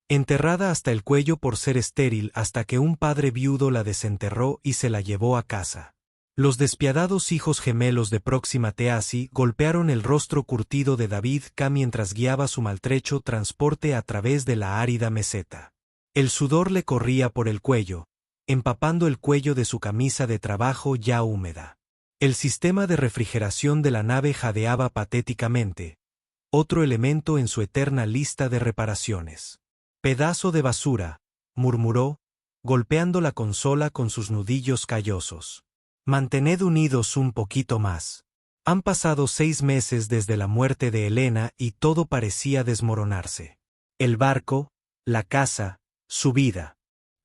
enterrada hasta el cuello por ser estéril hasta que un padre viudo la desenterró y se la llevó a casa. Los despiadados hijos gemelos de Próxima Teasi golpearon el rostro curtido de David K mientras guiaba su maltrecho transporte a través de la árida meseta. El sudor le corría por el cuello, empapando el cuello de su camisa de trabajo ya húmeda. El sistema de refrigeración de la nave jadeaba patéticamente, otro elemento en su eterna lista de reparaciones. «Pedazo de basura», murmuró, golpeando la consola con sus nudillos callosos. «Mantened unidos un poquito más». Han pasado 6 meses desde la muerte de Helena y todo parecía desmoronarse. El barco, la casa, su vida.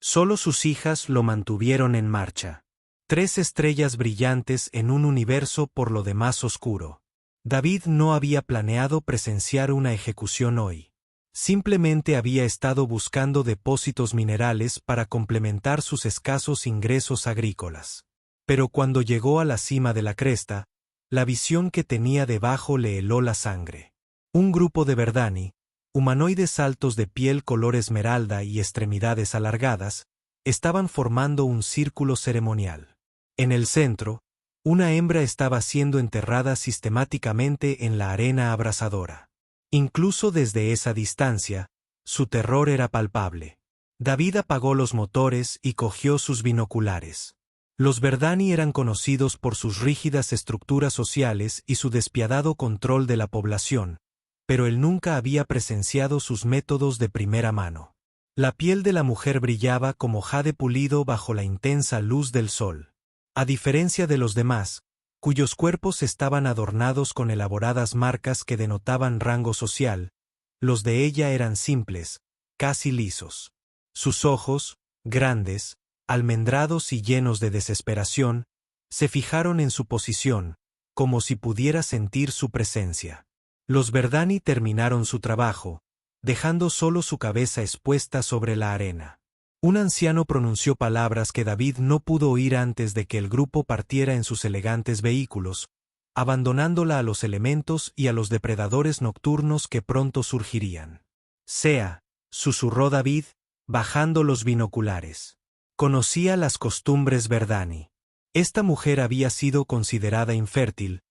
Solo sus hijas lo mantuvieron en marcha. 3 estrellas brillantes en un universo por lo demás oscuro. David no había planeado presenciar una ejecución hoy. Simplemente había estado buscando depósitos minerales para complementar sus escasos ingresos agrícolas. Pero cuando llegó a la cima de la cresta, la visión que tenía debajo le heló la sangre. Un grupo de Verdani, humanoides altos de piel color esmeralda y extremidades alargadas, estaban formando un círculo ceremonial. En el centro, una hembra estaba siendo enterrada sistemáticamente en la arena abrasadora. Incluso desde esa distancia, su terror era palpable. David apagó los motores y cogió sus binoculares. Los Verdani eran conocidos por sus rígidas estructuras sociales y su despiadado control de la población, pero él nunca había presenciado sus métodos de primera mano. La piel de la mujer brillaba como jade pulido bajo la intensa luz del sol. A diferencia de los demás, cuyos cuerpos estaban adornados con elaboradas marcas que denotaban rango social, los de ella eran simples, casi lisos. Sus ojos, grandes, almendrados y llenos de desesperación, se fijaron en su posición, como si pudiera sentir su presencia. Los Verdani terminaron su trabajo, dejando solo su cabeza expuesta sobre la arena. Un anciano pronunció palabras que David no pudo oír antes de que el grupo partiera en sus elegantes vehículos, abandonándola a los elementos y a los depredadores nocturnos que pronto surgirían. «Sea», susurró David, bajando los binoculares. Conocía las costumbres Verdani. Esta mujer había sido considerada infértil,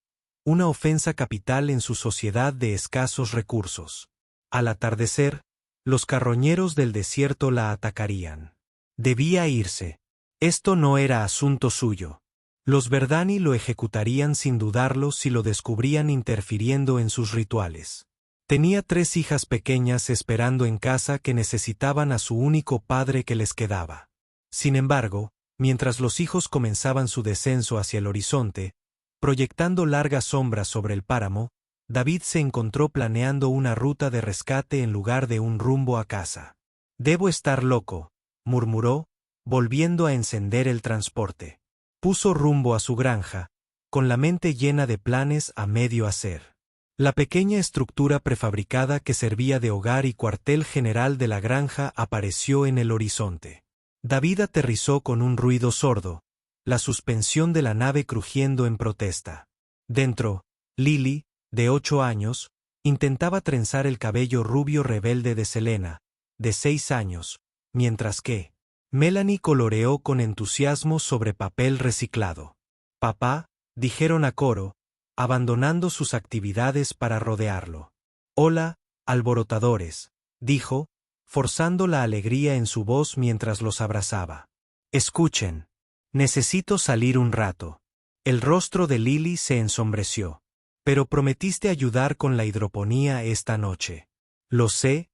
una ofensa capital en su sociedad de escasos recursos. Al atardecer, los carroñeros del desierto la atacarían. Debía irse. Esto no era asunto suyo. Los Verdani lo ejecutarían sin dudarlo si lo descubrían interfiriendo en sus rituales. Tenía 3 hijas pequeñas esperando en casa que necesitaban a su único padre que les quedaba. Sin embargo, mientras los hijos comenzaban su descenso hacia el horizonte, proyectando largas sombras sobre el páramo, David se encontró planeando una ruta de rescate en lugar de un rumbo a casa. «Debo estar loco», murmuró, volviendo a encender el transporte. Puso rumbo a su granja, con la mente llena de planes a medio hacer. La pequeña estructura prefabricada que servía de hogar y cuartel general de la granja apareció en el horizonte. David aterrizó con un ruido sordo, la suspensión de la nave crujiendo en protesta. Dentro, Lily, de 8 años, intentaba trenzar el cabello rubio rebelde de Selena, de 6 años, mientras que Melanie coloreó con entusiasmo sobre papel reciclado. «Papá», dijeron a coro, abandonando sus actividades para rodearlo. «Hola, alborotadores», dijo, forzando la alegría en su voz mientras los abrazaba. «Escuchen. Necesito salir un rato». El rostro de Lily se ensombreció. «Pero prometiste ayudar con la hidroponía esta noche». «Lo sé,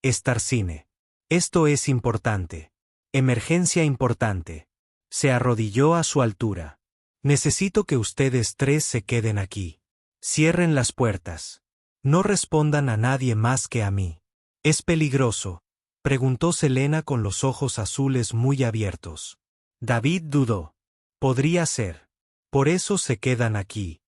Starcine. Esto es importante. Emergencia importante». Se arrodilló a su altura. «Necesito que ustedes 3 se queden aquí. Cierren las puertas. No respondan a nadie más que a mí». «¿Es peligroso?», preguntó Selena con los ojos azules muy abiertos. David dudó. «Podría ser. Por eso se quedan aquí».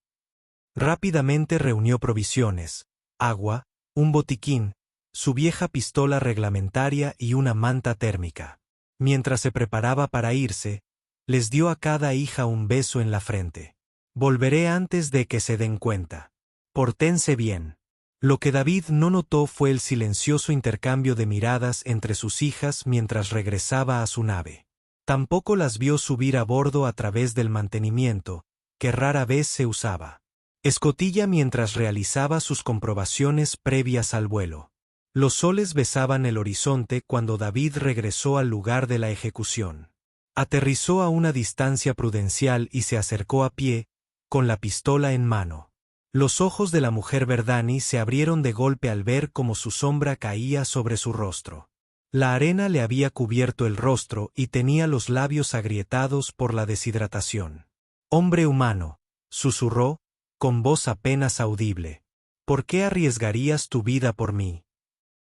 Rápidamente reunió provisiones, agua, un botiquín, su vieja pistola reglamentaria y una manta térmica. Mientras se preparaba para irse, les dio a cada hija un beso en la frente. «Volveré antes de que se den cuenta. Pórtense bien». Lo que David no notó fue el silencioso intercambio de miradas entre sus hijas mientras regresaba a su nave. Tampoco las vio subir a bordo a través del mantenimiento, que rara vez se usaba. Escotilla mientras realizaba sus comprobaciones previas al vuelo. Los soles besaban el horizonte cuando David regresó al lugar de la ejecución. Aterrizó a una distancia prudencial y se acercó a pie, con la pistola en mano. Los ojos de la mujer Verdani se abrieron de golpe al ver cómo su sombra caía sobre su rostro. La arena le había cubierto el rostro y tenía los labios agrietados por la deshidratación. «Hombre humano», susurró, con voz apenas audible. «¿Por qué arriesgarías tu vida por mí?»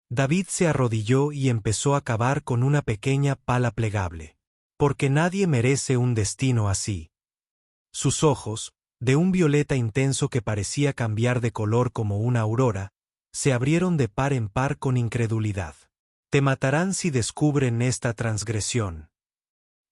David se arrodilló y empezó a cavar con una pequeña pala plegable. «Porque nadie merece un destino así». Sus ojos, de un violeta intenso que parecía cambiar de color como una aurora, se abrieron de par en par con incredulidad. «Te matarán si descubren esta transgresión».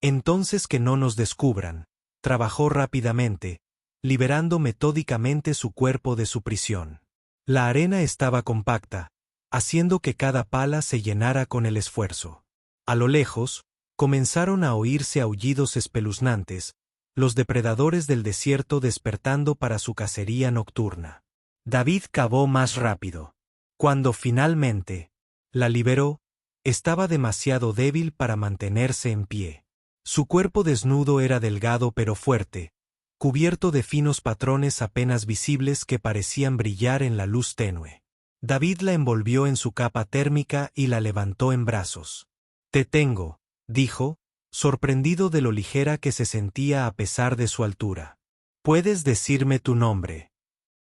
«Entonces que no nos descubran», trabajó rápidamente, liberando metódicamente su cuerpo de su prisión. La arena estaba compacta, haciendo que cada pala se llenara con el esfuerzo. A lo lejos, comenzaron a oírse aullidos espeluznantes, los depredadores del desierto despertando para su cacería nocturna. David cavó más rápido. Cuando finalmente la liberó, estaba demasiado débil para mantenerse en pie. Su cuerpo desnudo era delgado pero fuerte, cubierto de finos patrones apenas visibles que parecían brillar en la luz tenue. David la envolvió en su capa térmica y la levantó en brazos. «Te tengo», dijo, sorprendido de lo ligera que se sentía a pesar de su altura. «¿Puedes decirme tu nombre?»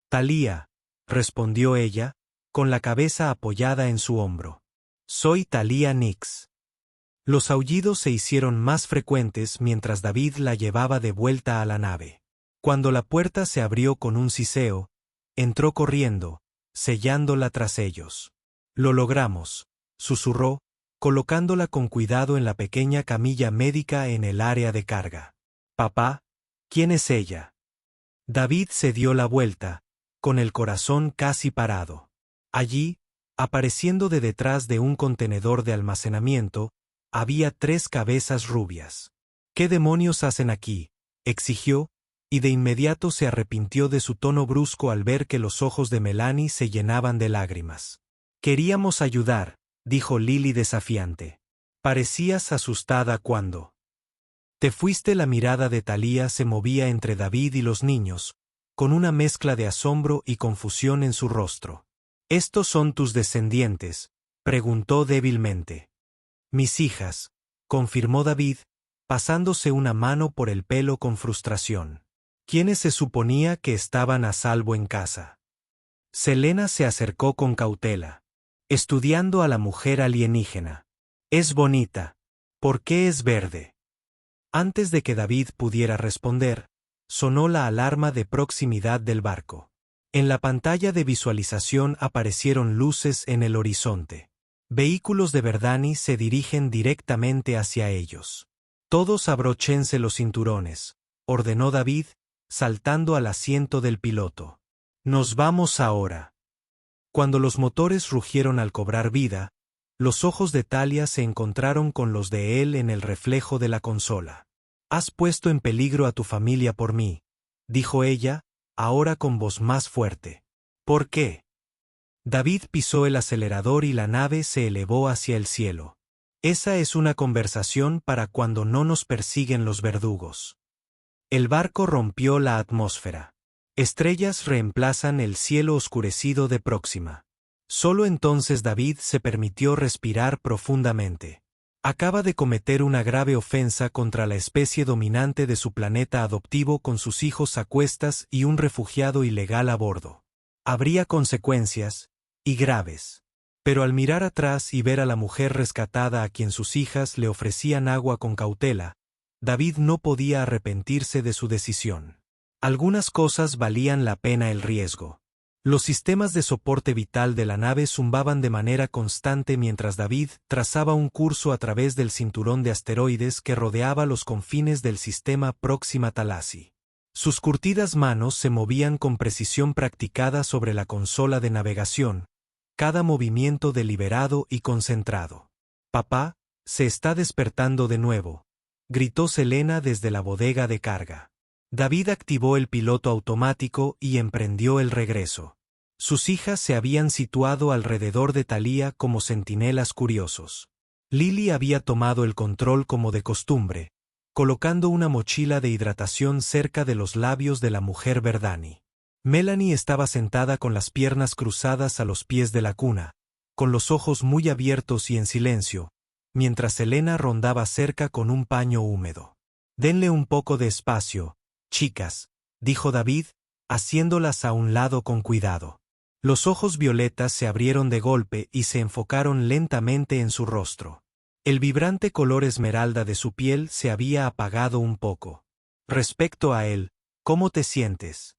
«Talía», respondió ella, con la cabeza apoyada en su hombro. «Soy Talía Nix». Los aullidos se hicieron más frecuentes mientras David la llevaba de vuelta a la nave. Cuando la puerta se abrió con un siseo, entró corriendo, sellándola tras ellos. «Lo logramos», susurró, colocándola con cuidado en la pequeña camilla médica en el área de carga. «Papá, ¿quién es ella?» David se dio la vuelta, con el corazón casi parado. Allí, apareciendo de detrás de un contenedor de almacenamiento, había 3 cabezas rubias. «¿Qué demonios hacen aquí?», exigió, y de inmediato se arrepintió de su tono brusco al ver que los ojos de Melanie se llenaban de lágrimas. «Queríamos ayudar», dijo Lily desafiante. «Parecías asustada cuando te fuiste». La mirada de Talía se movía entre David y los niños, con una mezcla de asombro y confusión en su rostro. «¿Estos son tus descendientes?», preguntó débilmente. «Mis hijas», confirmó David, pasándose una mano por el pelo con frustración. «¿Quiénes se suponía que estaban a salvo en casa?» Selena se acercó con cautela. «Estudiando a la mujer alienígena. Es bonita. ¿Por qué es verde?» Antes de que David pudiera responder, sonó la alarma de proximidad del barco. En la pantalla de visualización aparecieron luces en el horizonte. Vehículos de Verdani se dirigen directamente hacia ellos. «Todos abróchense los cinturones», ordenó David, saltando al asiento del piloto. «Nos vamos ahora». Cuando los motores rugieron al cobrar vida, los ojos de Talia se encontraron con los de él en el reflejo de la consola. «Has puesto en peligro a tu familia por mí», dijo ella, ahora con voz más fuerte. «¿Por qué?» David pisó el acelerador y la nave se elevó hacia el cielo. «Esa es una conversación para cuando no nos persiguen los verdugos». El barco rompió la atmósfera. Estrellas reemplazan el cielo oscurecido de Próxima. Solo entonces David se permitió respirar profundamente. Acaba de cometer una grave ofensa contra la especie dominante de su planeta adoptivo con sus hijos a cuestas y un refugiado ilegal a bordo. Habría consecuencias, y graves. Pero al mirar atrás y ver a la mujer rescatada a quien sus hijas le ofrecían agua con cautela, David no podía arrepentirse de su decisión. Algunas cosas valían la pena el riesgo. Los sistemas de soporte vital de la nave zumbaban de manera constante mientras David trazaba un curso a través del cinturón de asteroides que rodeaba los confines del sistema Próxima Thalassí. Sus curtidas manos se movían con precisión practicada sobre la consola de navegación, cada movimiento deliberado y concentrado. «Papá, se está despertando de nuevo», gritó Selena desde la bodega de carga. David activó el piloto automático y emprendió el regreso. Sus hijas se habían situado alrededor de Thalía como centinelas curiosos. Lily había tomado el control como de costumbre, colocando una mochila de hidratación cerca de los labios de la mujer Verdani. Melanie estaba sentada con las piernas cruzadas a los pies de la cuna, con los ojos muy abiertos y en silencio, mientras Selena rondaba cerca con un paño húmedo. «Denle un poco de espacio, chicas», dijo David, haciéndolas a un lado con cuidado. Los ojos violetas se abrieron de golpe y se enfocaron lentamente en su rostro. El vibrante color esmeralda de su piel se había apagado un poco. «Respecto a él, ¿cómo te sientes?»,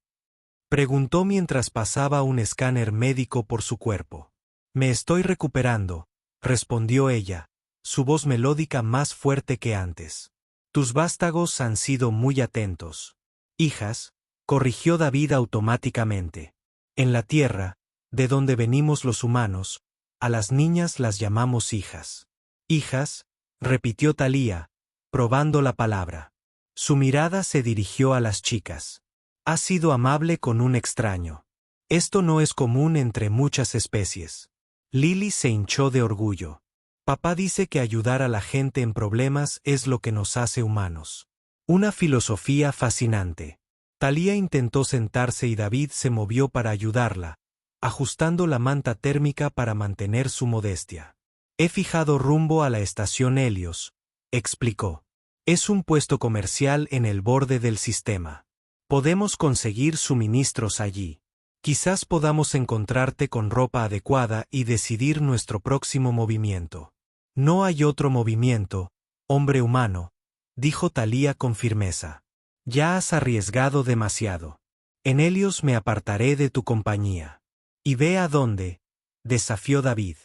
preguntó mientras pasaba un escáner médico por su cuerpo. «Me estoy recuperando», respondió ella, su voz melódica más fuerte que antes. «Tus vástagos han sido muy atentos». «Hijas», corrigió David automáticamente. «En la tierra, de donde venimos los humanos, a las niñas las llamamos hijas». «Hijas», repitió Thalía, probando la palabra. Su mirada se dirigió a las chicas. «Has sido amable con un extraño. Esto no es común entre muchas especies». Lily se hinchó de orgullo. «Papá dice que ayudar a la gente en problemas es lo que nos hace humanos». Una filosofía fascinante. Thalía intentó sentarse y David se movió para ayudarla, ajustando la manta térmica para mantener su modestia. «He fijado rumbo a la estación Helios», explicó. «Es un puesto comercial en el borde del sistema. Podemos conseguir suministros allí. Quizás podamos encontrarte con ropa adecuada y decidir nuestro próximo movimiento». «No hay otro movimiento, hombre humano», dijo Thalía con firmeza. «Ya has arriesgado demasiado. En Helios me apartaré de tu compañía». «¿Y ve a dónde?», desafió David.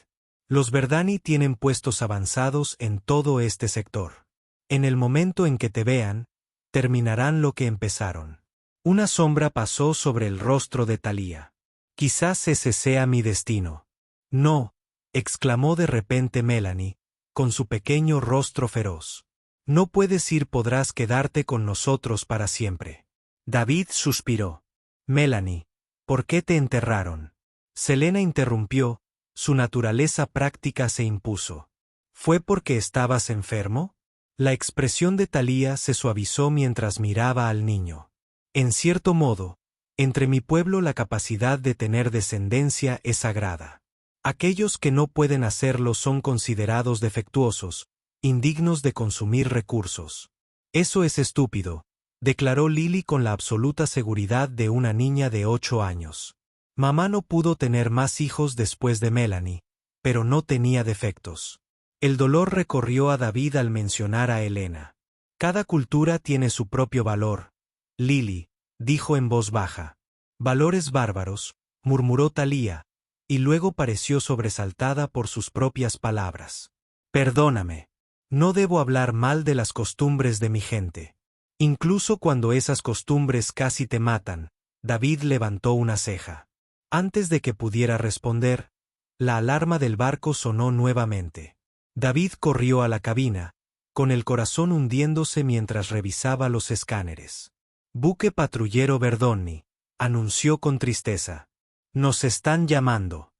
«Los Verdani tienen puestos avanzados en todo este sector. En el momento en que te vean, terminarán lo que empezaron». Una sombra pasó sobre el rostro de Thalía. «Quizás ese sea mi destino». «No», exclamó de repente Melanie, con su pequeño rostro feroz. «No puedes ir, podrás quedarte con nosotros para siempre». David suspiró. «Melanie, ¿por qué te enterraron?». Selena interrumpió, su naturaleza práctica se impuso. «¿Fue porque estabas enfermo?». La expresión de Thalía se suavizó mientras miraba al niño. «En cierto modo, entre mi pueblo la capacidad de tener descendencia es sagrada. Aquellos que no pueden hacerlo son considerados defectuosos, indignos de consumir recursos». «Eso es estúpido», declaró Lily con la absoluta seguridad de una niña de 8 años. «Mamá no pudo tener más hijos después de Melanie, pero no tenía defectos». El dolor recorrió a David al mencionar a Helena. «Cada cultura tiene su propio valor, Lily», dijo en voz baja. «Valores bárbaros», murmuró Thalía, y luego pareció sobresaltada por sus propias palabras. «Perdóname. No debo hablar mal de las costumbres de mi gente. Incluso cuando esas costumbres casi te matan». David levantó una ceja. Antes de que pudiera responder, la alarma del barco sonó nuevamente. David corrió a la cabina, con el corazón hundiéndose mientras revisaba los escáneres. «Buque patrullero Verdoni», anunció con tristeza. «Nos están llamando».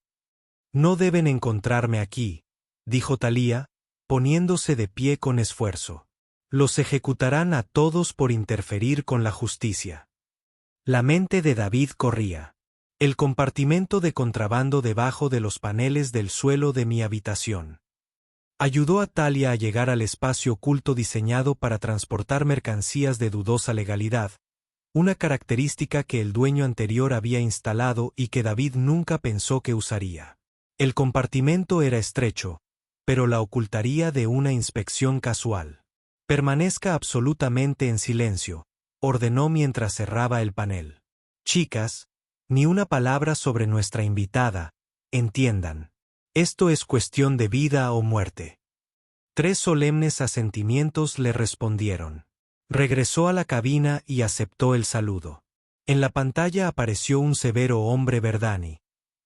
«No deben encontrarme aquí», dijo Thalía, poniéndose de pie con esfuerzo. «Los ejecutarán a todos por interferir con la justicia». La mente de David corría. «El compartimento de contrabando debajo de los paneles del suelo de mi habitación». Ayudó a Thalía a llegar al espacio oculto diseñado para transportar mercancías de dudosa legalidad, una característica que el dueño anterior había instalado y que David nunca pensó que usaría. El compartimento era estrecho, pero la ocultaría de una inspección casual. «Permanezca absolutamente en silencio», ordenó mientras cerraba el panel. «Chicas, ni una palabra sobre nuestra invitada, entiendan. Esto es cuestión de vida o muerte». 3 solemnes asentimientos le respondieron. Regresó a la cabina y aceptó el saludo. En la pantalla apareció un severo hombre Verdani.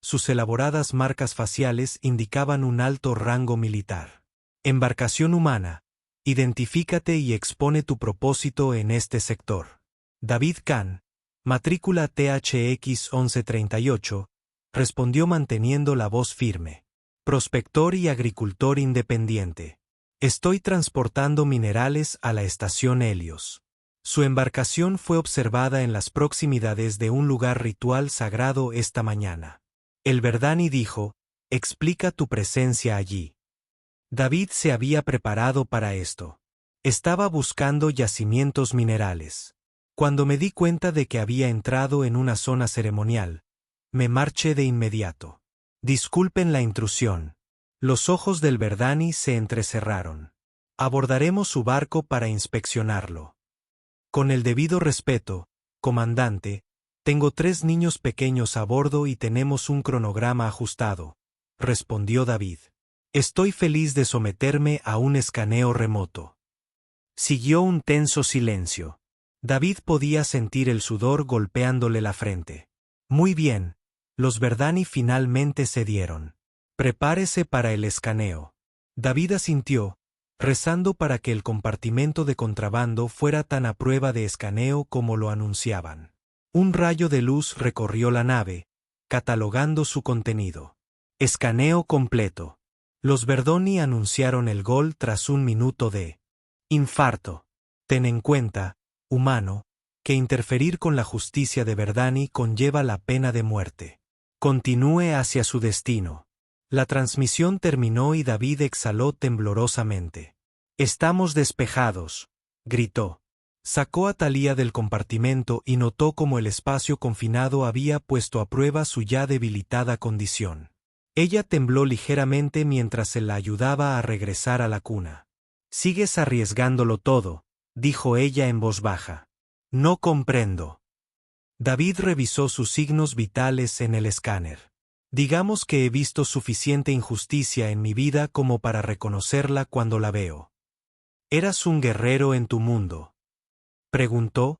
Sus elaboradas marcas faciales indicaban un alto rango militar. Embarcación humana. Identifícate y expone tu propósito en este sector. David Kahn, matrícula THX 1138, respondió manteniendo la voz firme. Prospector y agricultor independiente. Estoy transportando minerales a la estación Helios. Su embarcación fue observada en las proximidades de un lugar ritual sagrado esta mañana. El Verdani dijo, explica tu presencia allí. David se había preparado para esto. Estaba buscando yacimientos minerales. Cuando me di cuenta de que había entrado en una zona ceremonial, me marché de inmediato. Disculpen la intrusión. Los ojos del Verdani se entrecerraron. Abordaremos su barco para inspeccionarlo. Con el debido respeto, comandante, tengo 3 niños pequeños a bordo y tenemos un cronograma ajustado, respondió David. Estoy feliz de someterme a un escaneo remoto. Siguió un tenso silencio. David podía sentir el sudor golpeándole la frente. Muy bien, los Verdani finalmente cedieron. Prepárese para el escaneo. David asintió, rezando para que el compartimento de contrabando fuera tan a prueba de escaneo como lo anunciaban. Un rayo de luz recorrió la nave, catalogando su contenido. Escaneo completo. Los Verdoni anunciaron el gol tras 1 minuto de infarto. Ten en cuenta, humano, que interferir con la justicia de Verdani conlleva la pena de muerte. Continúe hacia su destino. La transmisión terminó y David exhaló temblorosamente. Estamos despejados, gritó. Sacó a Thalía del compartimento y notó cómo el espacio confinado había puesto a prueba su ya debilitada condición. Ella tembló ligeramente mientras se la ayudaba a regresar a la cuna. Sigues arriesgándolo todo, dijo ella en voz baja. No comprendo. David revisó sus signos vitales en el escáner. Digamos que he visto suficiente injusticia en mi vida como para reconocerla cuando la veo. ¿Eras un guerrero en tu mundo?, preguntó,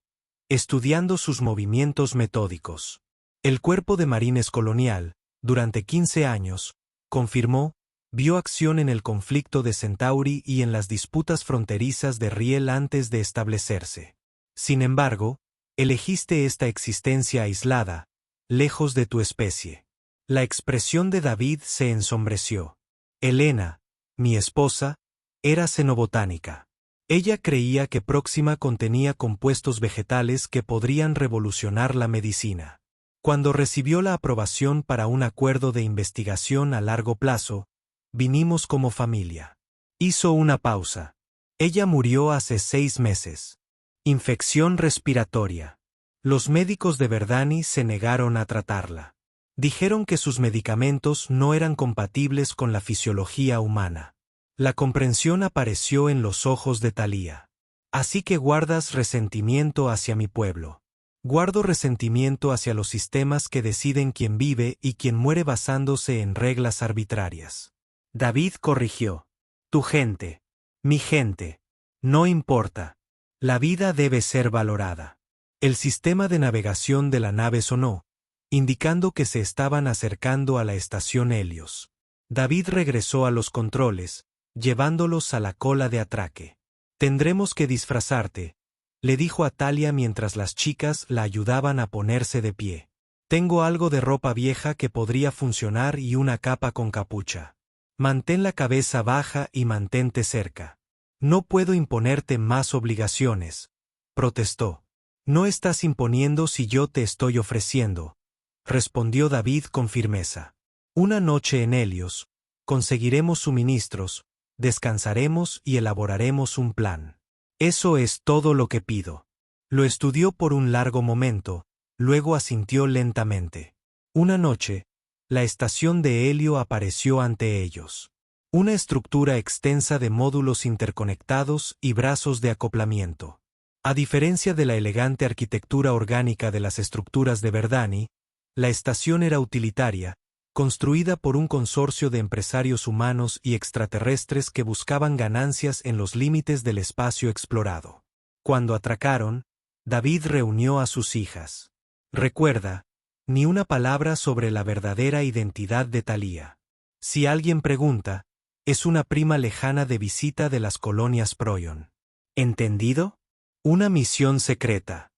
estudiando sus movimientos metódicos. El cuerpo de marines colonial, durante 15 años, confirmó, vio acción en el conflicto de Centauri y en las disputas fronterizas de Riel antes de establecerse. Sin embargo, elegiste esta existencia aislada, lejos de tu especie. La expresión de David se ensombreció. Helena, mi esposa, era xenobotánica. Ella creía que Próxima contenía compuestos vegetales que podrían revolucionar la medicina. Cuando recibió la aprobación para un acuerdo de investigación a largo plazo, vinimos como familia. Hizo una pausa. Ella murió hace 6 meses. Infección respiratoria. Los médicos de Verdani se negaron a tratarla. Dijeron que sus medicamentos no eran compatibles con la fisiología humana. La comprensión apareció en los ojos de Thalía. Así que guardas resentimiento hacia mi pueblo. Guardo resentimiento hacia los sistemas que deciden quién vive y quién muere basándose en reglas arbitrarias. David corrigió. Tu gente. Mi gente. No importa. La vida debe ser valorada. El sistema de navegación de la nave sonó, indicando que se estaban acercando a la estación Helios. David regresó a los controles, llevándolos a la cola de atraque. Tendremos que disfrazarte, le dijo a Thalía mientras las chicas la ayudaban a ponerse de pie. Tengo algo de ropa vieja que podría funcionar y una capa con capucha. Mantén la cabeza baja y mantente cerca. No puedo imponerte más obligaciones, protestó. No estás imponiendo si yo te estoy ofreciendo, respondió David con firmeza. Una noche en Helios, conseguiremos suministros, descansaremos y elaboraremos un plan. Eso es todo lo que pido. Lo estudió por un largo momento, luego asintió lentamente. Una noche, la estación de Helio apareció ante ellos. Una estructura extensa de módulos interconectados y brazos de acoplamiento. A diferencia de la elegante arquitectura orgánica de las estructuras de Verdani, la estación era utilitaria, construida por un consorcio de empresarios humanos y extraterrestres que buscaban ganancias en los límites del espacio explorado. Cuando atracaron, David reunió a sus hijas. Recuerda, ni una palabra sobre la verdadera identidad de Thalía. Si alguien pregunta, es una prima lejana de visita de las colonias Proyon. ¿Entendido? Una misión secreta.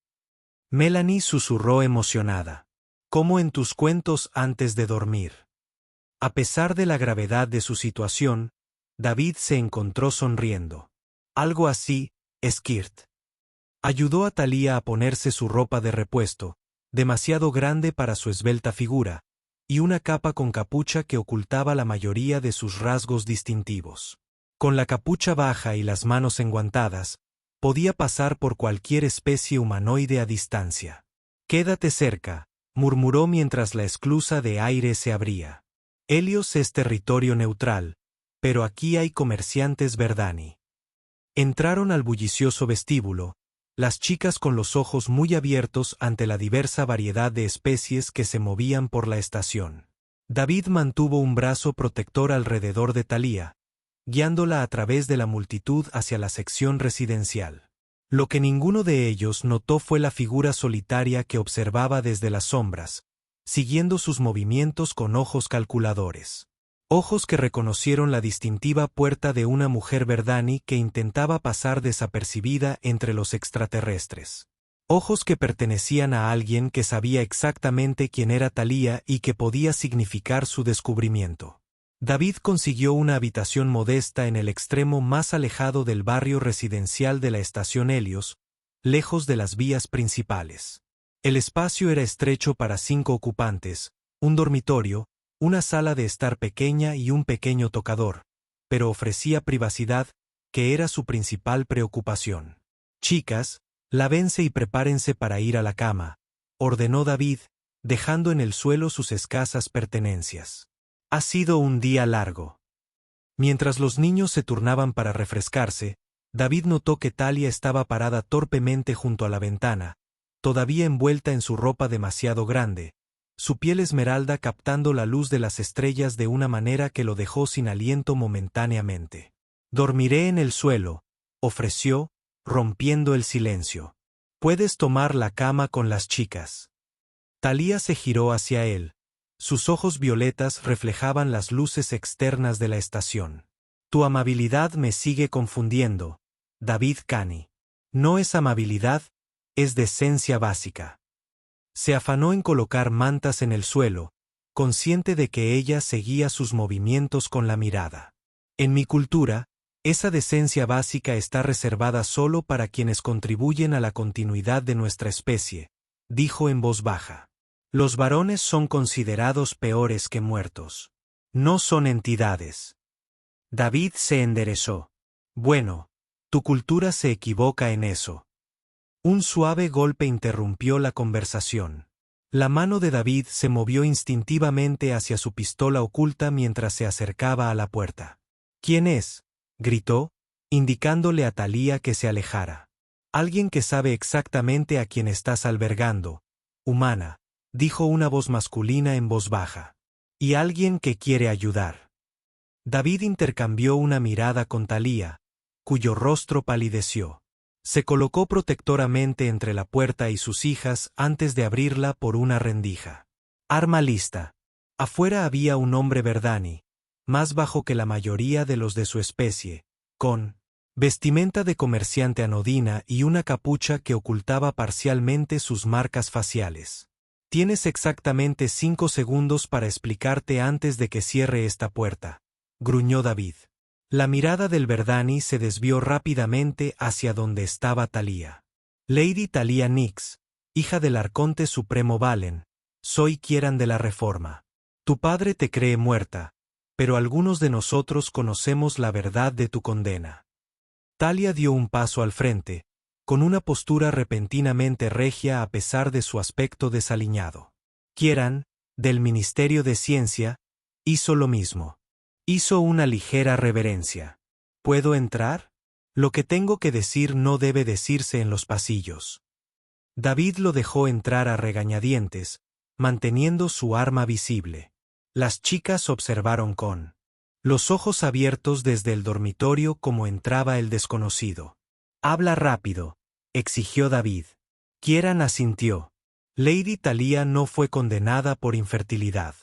Melanie susurró emocionada. Como en tus cuentos antes de dormir. A pesar de la gravedad de su situación, David se encontró sonriendo. Algo así, Skirt. Ayudó a Thalía a ponerse su ropa de repuesto, demasiado grande para su esbelta figura, y una capa con capucha que ocultaba la mayoría de sus rasgos distintivos. Con la capucha baja y las manos enguantadas, podía pasar por cualquier especie humanoide a distancia. Quédate cerca, murmuró mientras la esclusa de aire se abría. Helios es territorio neutral, pero aquí hay comerciantes Verdani. Entraron al bullicioso vestíbulo, las chicas con los ojos muy abiertos ante la diversa variedad de especies que se movían por la estación. David mantuvo un brazo protector alrededor de Thalía, guiándola a través de la multitud hacia la sección residencial. Lo que ninguno de ellos notó fue la figura solitaria que observaba desde las sombras, siguiendo sus movimientos con ojos calculadores. Ojos que reconocieron la distintiva puerta de una mujer Verdani que intentaba pasar desapercibida entre los extraterrestres. Ojos que pertenecían a alguien que sabía exactamente quién era Thalía y que podía significar su descubrimiento. David consiguió una habitación modesta en el extremo más alejado del barrio residencial de la estación Helios, lejos de las vías principales. El espacio era estrecho para 5 ocupantes, un dormitorio, una sala de estar pequeña y un pequeño tocador, pero ofrecía privacidad, que era su principal preocupación. Chicas, lávense y prepárense para ir a la cama, ordenó David, dejando en el suelo sus escasas pertenencias. Ha sido un día largo. Mientras los niños se turnaban para refrescarse, David notó que Thalía estaba parada torpemente junto a la ventana, todavía envuelta en su ropa demasiado grande, su piel esmeralda captando la luz de las estrellas de una manera que lo dejó sin aliento momentáneamente. Dormiré en el suelo, ofreció, rompiendo el silencio. Puedes tomar la cama con las chicas. Thalía se giró hacia él. Sus ojos violetas reflejaban las luces externas de la estación. Tu amabilidad me sigue confundiendo, David Cani. No es amabilidad, es decencia básica. Se afanó en colocar mantas en el suelo, consciente de que ella seguía sus movimientos con la mirada. En mi cultura, esa decencia básica está reservada solo para quienes contribuyen a la continuidad de nuestra especie, dijo en voz baja. Los varones son considerados peores que muertos. No son entidades. David se enderezó. Bueno, tu cultura se equivoca en eso. Un suave golpe interrumpió la conversación. La mano de David se movió instintivamente hacia su pistola oculta mientras se acercaba a la puerta. ¿Quién es?, gritó, indicándole a Thalía que se alejara. Alguien que sabe exactamente a quién estás albergando, humana, dijo una voz masculina en voz baja. Y alguien que quiere ayudar. David intercambió una mirada con Thalía, cuyo rostro palideció. Se colocó protectoramente entre la puerta y sus hijas antes de abrirla por una rendija. Arma lista. Afuera había un hombre Verdani, más bajo que la mayoría de los de su especie, con vestimenta de comerciante anodina y una capucha que ocultaba parcialmente sus marcas faciales. Tienes exactamente 5 segundos para explicarte antes de que cierre esta puerta, gruñó David. La mirada del Verdani se desvió rápidamente hacia donde estaba Thalía. Lady Thalía Nix, hija del arconte supremo Valen, soy Kieran de la Reforma. Tu padre te cree muerta, pero algunos de nosotros conocemos la verdad de tu condena. Thalía dio un paso al frente, con una postura repentinamente regia a pesar de su aspecto desaliñado. Kieran, del Ministerio de Ciencia, hizo lo mismo. Hizo una ligera reverencia. ¿Puedo entrar? Lo que tengo que decir no debe decirse en los pasillos. David lo dejó entrar a regañadientes, manteniendo su arma visible. Las chicas observaron con los ojos abiertos desde el dormitorio como entraba el desconocido. Habla rápido, exigió David. Kieran asintió. Lady Talia no fue condenada por infertilidad.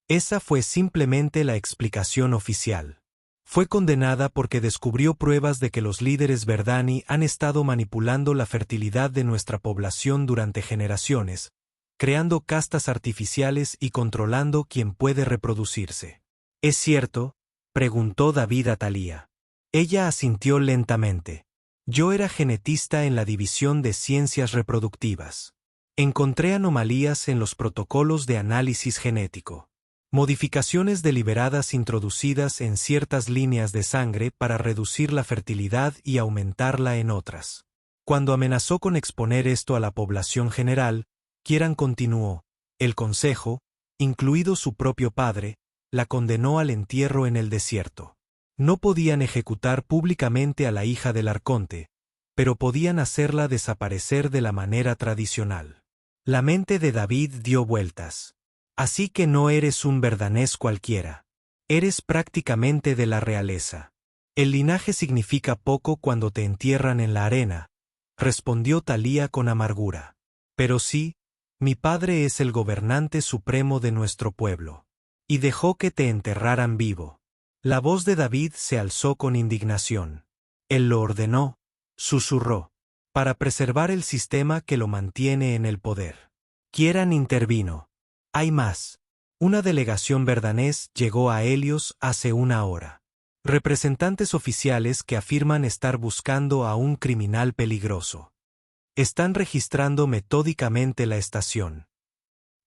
Esa fue simplemente la explicación oficial. Fue condenada porque descubrió pruebas de que los líderes Verdani han estado manipulando la fertilidad de nuestra población durante generaciones, creando castas artificiales y controlando quién puede reproducirse. ¿Es cierto?, preguntó David a Talia. Ella asintió lentamente. Yo era genetista en la división de ciencias reproductivas. Encontré anomalías en los protocolos de análisis genético. Modificaciones deliberadas introducidas en ciertas líneas de sangre para reducir la fertilidad y aumentarla en otras. Cuando amenazó con exponer esto a la población general, Kieran continuó. El consejo, incluido su propio padre, la condenó al entierro en el desierto. No podían ejecutar públicamente a la hija del arconte, pero podían hacerla desaparecer de la manera tradicional. La mente de David dio vueltas. Así que no eres un verdanés cualquiera. Eres prácticamente de la realeza. El linaje significa poco cuando te entierran en la arena, respondió Talia con amargura. Pero sí, mi padre es el gobernante supremo de nuestro pueblo. Y dejó que te enterraran vivo. La voz de David se alzó con indignación. Él lo ordenó, susurró, para preservar el sistema que lo mantiene en el poder. Kieran intervino. Hay más. Una delegación verdanés llegó a Helios hace una hora. Representantes oficiales que afirman estar buscando a un criminal peligroso. Están registrando metódicamente la estación.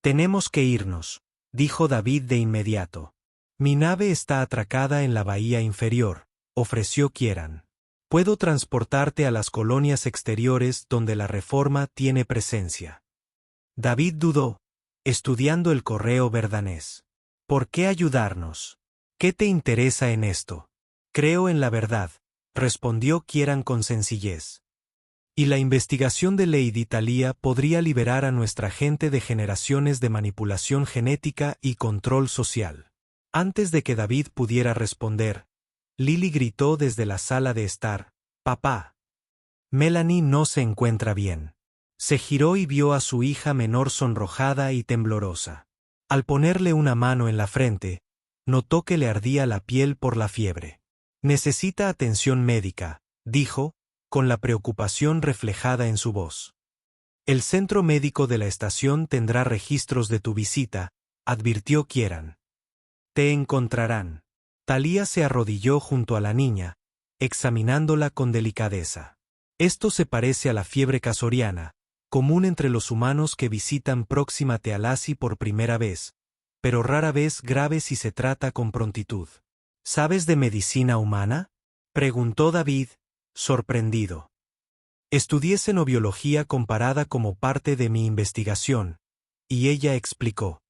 Tenemos que irnos, dijo David de inmediato. Mi nave está atracada en la bahía inferior, ofreció Kieran. Puedo transportarte a las colonias exteriores donde la reforma tiene presencia. David dudó, estudiando el correo verdanés. ¿Por qué ayudarnos? ¿Qué te interesa en esto? Creo en la verdad, respondió Kieran con sencillez. Y la investigación de Lady Talia podría liberar a nuestra gente de generaciones de manipulación genética y control social. Antes de que David pudiera responder, Lily gritó desde la sala de estar, «Papá. Melanie no se encuentra bien». Se giró y vio a su hija menor sonrojada y temblorosa. Al ponerle una mano en la frente, notó que le ardía la piel por la fiebre. Necesita atención médica, dijo, con la preocupación reflejada en su voz. El centro médico de la estación tendrá registros de tu visita, advirtió Kieran. Te encontrarán. Talia se arrodilló junto a la niña, examinándola con delicadeza. Esto se parece a la fiebre casoriana, común entre los humanos que visitan Próxima Tealasi por primera vez, pero rara vez grave si se trata con prontitud. ¿Sabes de medicina humana?, preguntó David, sorprendido. Estudié xenobiología comparada como parte de mi investigación, y ella explicó.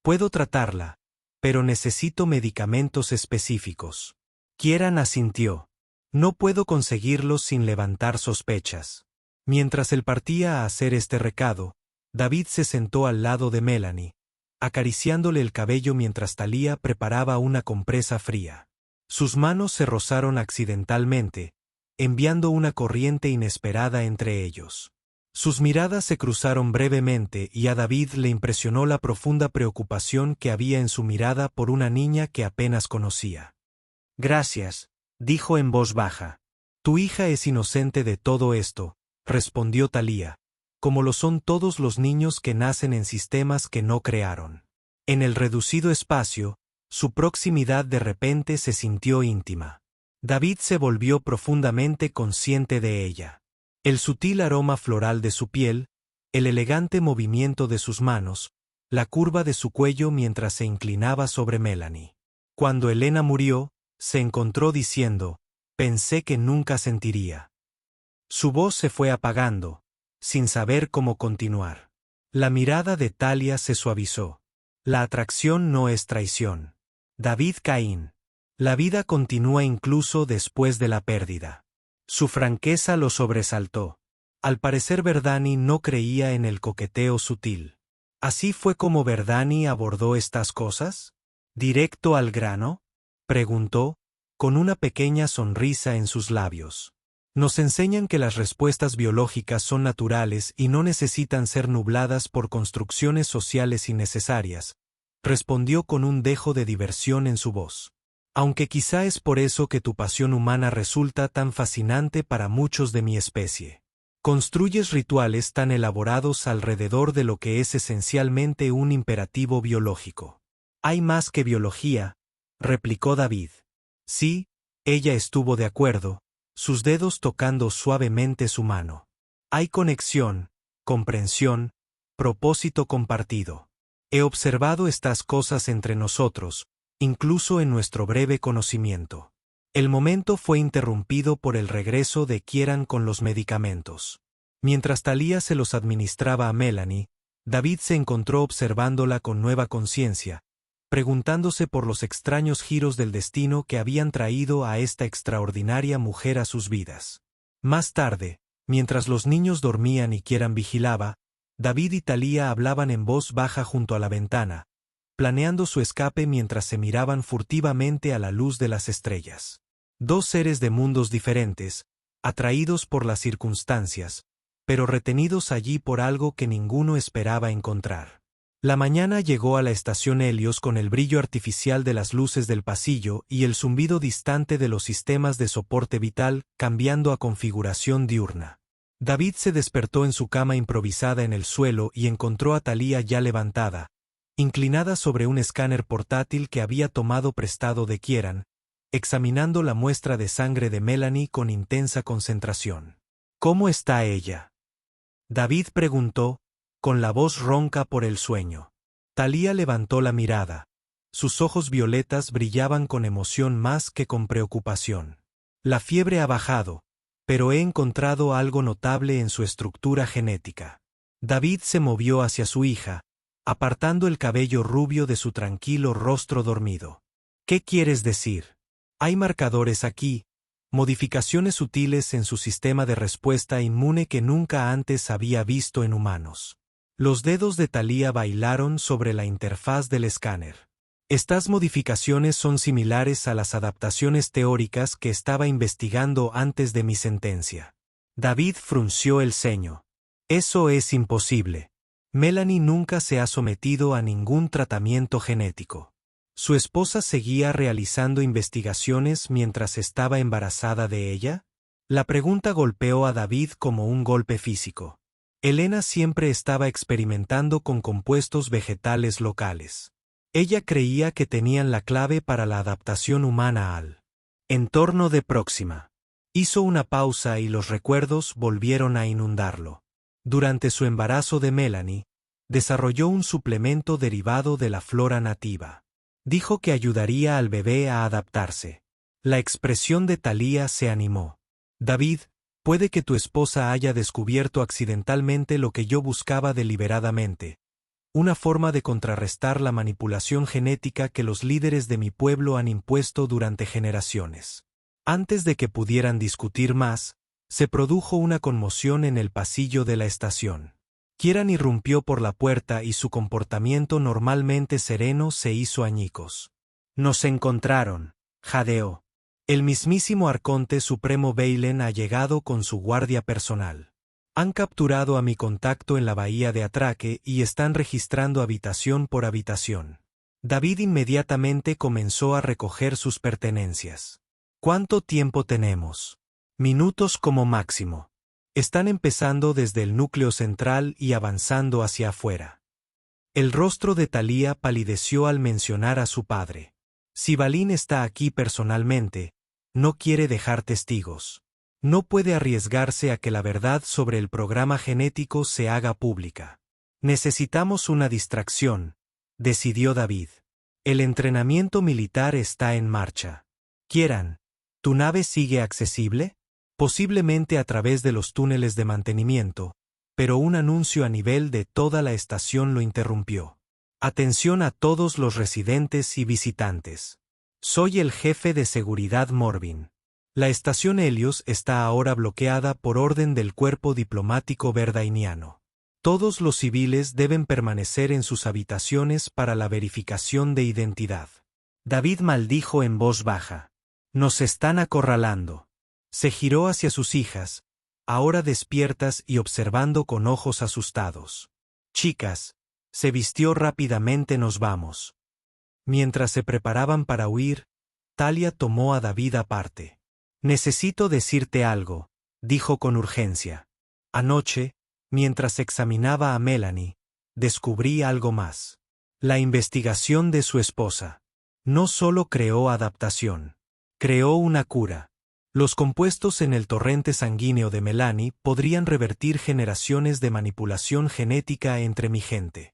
Puedo tratarla, pero necesito medicamentos específicos. Kieran asintió. No puedo conseguirlos sin levantar sospechas. Mientras él partía a hacer este recado, David se sentó al lado de Melanie, acariciándole el cabello mientras Talia preparaba una compresa fría. Sus manos se rozaron accidentalmente, enviando una corriente inesperada entre ellos. Sus miradas se cruzaron brevemente y a David le impresionó la profunda preocupación que había en su mirada por una niña que apenas conocía. Gracias, dijo en voz baja. Tu hija es inocente de todo esto, respondió Talia, como lo son todos los niños que nacen en sistemas que no crearon. En el reducido espacio, su proximidad de repente se sintió íntima. David se volvió profundamente consciente de ella. El sutil aroma floral de su piel, el elegante movimiento de sus manos, la curva de su cuello mientras se inclinaba sobre Melanie. Cuando Elena murió, se encontró diciendo, pensé que nunca sentiría. Su voz se fue apagando, sin saber cómo continuar. La mirada de Talia se suavizó. La atracción no es traición. David Caín. La vida continúa incluso después de la pérdida. Su franqueza lo sobresaltó. Al parecer Verdani no creía en el coqueteo sutil. ¿Así fue como Verdani abordó estas cosas? ¿Directo al grano?, preguntó, con una pequeña sonrisa en sus labios. Nos enseñan que las respuestas biológicas son naturales y no necesitan ser nubladas por construcciones sociales innecesarias, respondió con un dejo de diversión en su voz. Aunque quizá es por eso que tu pasión humana resulta tan fascinante para muchos de mi especie. Construyes rituales tan elaborados alrededor de lo que es esencialmente un imperativo biológico. Hay más que biología, replicó David. Sí, ella estuvo de acuerdo, sus dedos tocando suavemente su mano. Hay conexión, comprensión, propósito compartido. He observado estas cosas entre nosotros, incluso en nuestro breve conocimiento. El momento fue interrumpido por el regreso de Kieran con los medicamentos. Mientras Talia se los administraba a Melanie, David se encontró observándola con nueva conciencia, preguntándose por los extraños giros del destino que habían traído a esta extraordinaria mujer a sus vidas. Más tarde, mientras los niños dormían y Kieran vigilaba, David y Talia hablaban en voz baja junto a la ventana, planeando su escape mientras se miraban furtivamente a la luz de las estrellas. Dos seres de mundos diferentes, atraídos por las circunstancias, pero retenidos allí por algo que ninguno esperaba encontrar. La mañana llegó a la estación Helios con el brillo artificial de las luces del pasillo y el zumbido distante de los sistemas de soporte vital cambiando a configuración diurna. David se despertó en su cama improvisada en el suelo y encontró a Talia ya levantada, inclinada sobre un escáner portátil que había tomado prestado de Kieran, examinando la muestra de sangre de Melanie con intensa concentración. ¿Cómo está ella?, David preguntó, con la voz ronca por el sueño. Talia levantó la mirada. Sus ojos violetas brillaban con emoción más que con preocupación. La fiebre ha bajado, pero he encontrado algo notable en su estructura genética. David se movió hacia su hija, apartando el cabello rubio de su tranquilo rostro dormido. ¿Qué quieres decir? Hay marcadores aquí, modificaciones sutiles en su sistema de respuesta inmune que nunca antes había visto en humanos. Los dedos de Talia bailaron sobre la interfaz del escáner. Estas modificaciones son similares a las adaptaciones teóricas que estaba investigando antes de mi sentencia. David frunció el ceño. Eso es imposible. Melanie nunca se ha sometido a ningún tratamiento genético. ¿Su esposa seguía realizando investigaciones mientras estaba embarazada de ella? La pregunta golpeó a David como un golpe físico. Elena siempre estaba experimentando con compuestos vegetales locales. Ella creía que tenían la clave para la adaptación humana al entorno de Próxima. Hizo una pausa y los recuerdos volvieron a inundarlo. Durante su embarazo de Melanie, desarrolló un suplemento derivado de la flora nativa. Dijo que ayudaría al bebé a adaptarse. La expresión de Talia se animó. David, puede que tu esposa haya descubierto accidentalmente lo que yo buscaba deliberadamente. Una forma de contrarrestar la manipulación genética que los líderes de mi pueblo han impuesto durante generaciones. Antes de que pudieran discutir más, se produjo una conmoción en el pasillo de la estación. Kieran irrumpió por la puerta y su comportamiento normalmente sereno se hizo añicos. Nos encontraron, jadeó. El mismísimo Arconte Supremo Bailen ha llegado con su guardia personal. Han capturado a mi contacto en la bahía de Atraque y están registrando habitación por habitación. David inmediatamente comenzó a recoger sus pertenencias. ¿Cuánto tiempo tenemos? Minutos como máximo. Están empezando desde el núcleo central y avanzando hacia afuera. El rostro de Talia palideció al mencionar a su padre. Si Balin está aquí personalmente, no quiere dejar testigos. No puede arriesgarse a que la verdad sobre el programa genético se haga pública. Necesitamos una distracción, decidió David. El entrenamiento militar está en marcha. Kieran, ¿tu nave sigue accesible? Posiblemente a través de los túneles de mantenimiento, pero un anuncio a nivel de toda la estación lo interrumpió. Atención a todos los residentes y visitantes. Soy el jefe de seguridad Morbin. La estación Helios está ahora bloqueada por orden del cuerpo diplomático verdainiano. Todos los civiles deben permanecer en sus habitaciones para la verificación de identidad. David maldijo en voz baja. Nos están acorralando. Se giró hacia sus hijas, ahora despiertas y observando con ojos asustados. Chicas, se vistió rápidamente, nos vamos. Mientras se preparaban para huir, Talia tomó a David aparte. Necesito decirte algo, dijo con urgencia. Anoche, mientras examinaba a Melanie, descubrí algo más. La investigación de su esposa. No solo creó adaptación, creó una cura. Los compuestos en el torrente sanguíneo de Melanie podrían revertir generaciones de manipulación genética entre mi gente.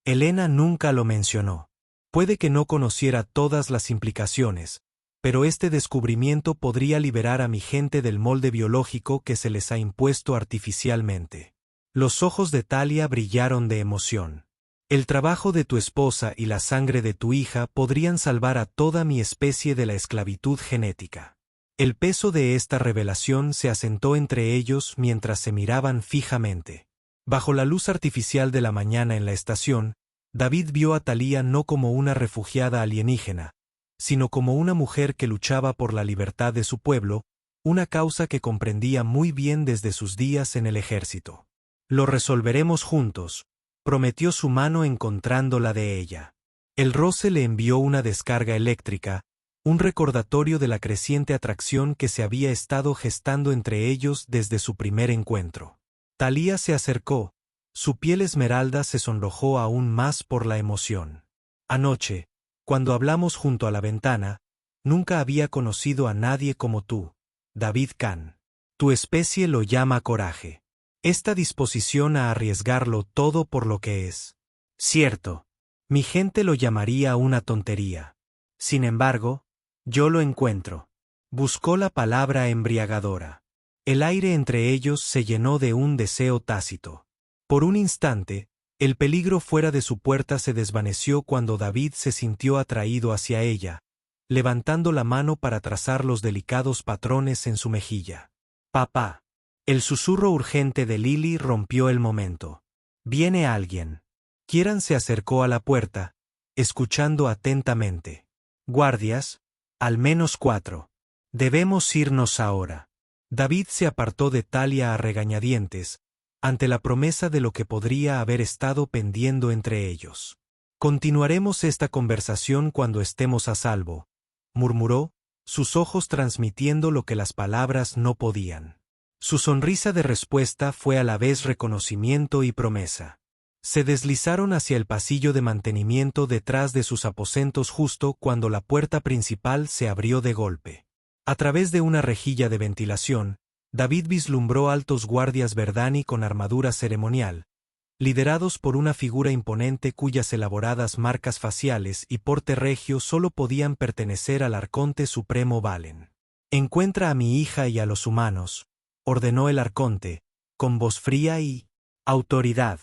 Elena nunca lo mencionó. Puede que no conociera todas las implicaciones, pero este descubrimiento podría liberar a mi gente del molde biológico que se les ha impuesto artificialmente. Los ojos de Talia brillaron de emoción. El trabajo de tu esposa y la sangre de tu hija podrían salvar a toda mi especie de la esclavitud genética. El peso de esta revelación se asentó entre ellos mientras se miraban fijamente. Bajo la luz artificial de la mañana en la estación, David vio a Talia no como una refugiada alienígena, sino como una mujer que luchaba por la libertad de su pueblo, una causa que comprendía muy bien desde sus días en el ejército. Lo resolveremos juntos, prometió su mano encontrando la de ella. El roce le envió una descarga eléctrica, un recordatorio de la creciente atracción que se había estado gestando entre ellos desde su primer encuentro. Talia se acercó, su piel esmeralda se sonrojó aún más por la emoción. Anoche, cuando hablamos junto a la ventana, nunca había conocido a nadie como tú, David Kahn. Tu especie lo llama coraje. Esta disposición a arriesgarlo todo por lo que es. Cierto, mi gente lo llamaría una tontería. Sin embargo, yo lo encuentro. Buscó la palabra embriagadora. El aire entre ellos se llenó de un deseo tácito. Por un instante, el peligro fuera de su puerta se desvaneció cuando David se sintió atraído hacia ella, levantando la mano para trazar los delicados patrones en su mejilla. Papá. El susurro urgente de Lily rompió el momento. Viene alguien. Kieran se acercó a la puerta, escuchando atentamente. Guardias, al menos 4. Debemos irnos ahora. David se apartó de Talia a regañadientes, ante la promesa de lo que podría haber estado pendiendo entre ellos. Continuaremos esta conversación cuando estemos a salvo, murmuró, sus ojos transmitiendo lo que las palabras no podían. Su sonrisa de respuesta fue a la vez reconocimiento y promesa. Se deslizaron hacia el pasillo de mantenimiento detrás de sus aposentos justo cuando la puerta principal se abrió de golpe. A través de una rejilla de ventilación, David vislumbró altos guardias Verdani con armadura ceremonial, liderados por una figura imponente cuyas elaboradas marcas faciales y porte regio solo podían pertenecer al arconte supremo Valen. Encuentra a mi hija y a los humanos, ordenó el arconte, con voz fría y autoridad.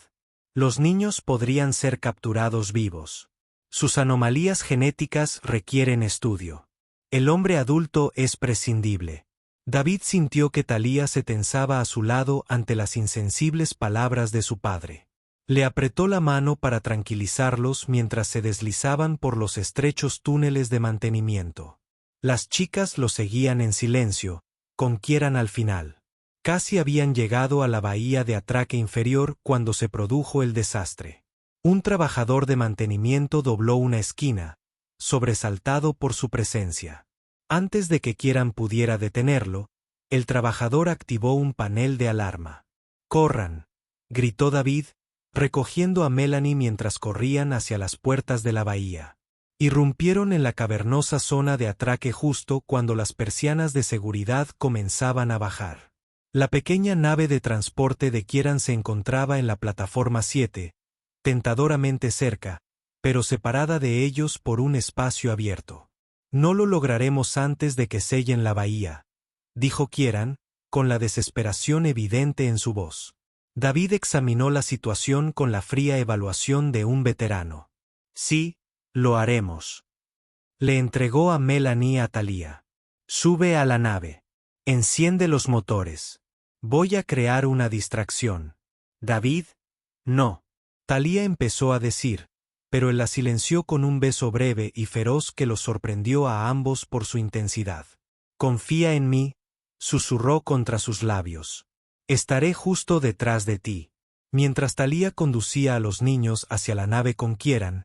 Los niños podrían ser capturados vivos. Sus anomalías genéticas requieren estudio. El hombre adulto es prescindible. David sintió que Talia se tensaba a su lado ante las insensibles palabras de su padre. Le apretó la mano para tranquilizarlos mientras se deslizaban por los estrechos túneles de mantenimiento. Las chicas lo seguían en silencio, con Kieran al final. Casi habían llegado a la bahía de atraque inferior cuando se produjo el desastre. Un trabajador de mantenimiento dobló una esquina, sobresaltado por su presencia. Antes de que Kieran pudiera detenerlo, el trabajador activó un panel de alarma. ¡Corran!, gritó David, recogiendo a Melanie mientras corrían hacia las puertas de la bahía. Irrumpieron en la cavernosa zona de atraque justo cuando las persianas de seguridad comenzaban a bajar. La pequeña nave de transporte de Kieran se encontraba en la plataforma 7, tentadoramente cerca, pero separada de ellos por un espacio abierto. No lo lograremos antes de que sellen la bahía, dijo Kieran, con la desesperación evidente en su voz. David examinó la situación con la fría evaluación de un veterano. Sí, lo haremos. Le entregó a Melanie a Talia. Sube a la nave. Enciende los motores. Voy a crear una distracción. David, no. Talia empezó a decir, pero él la silenció con un beso breve y feroz que los sorprendió a ambos por su intensidad. Confía en mí, susurró contra sus labios. Estaré justo detrás de ti. Mientras Talía conducía a los niños hacia la nave con Kieran,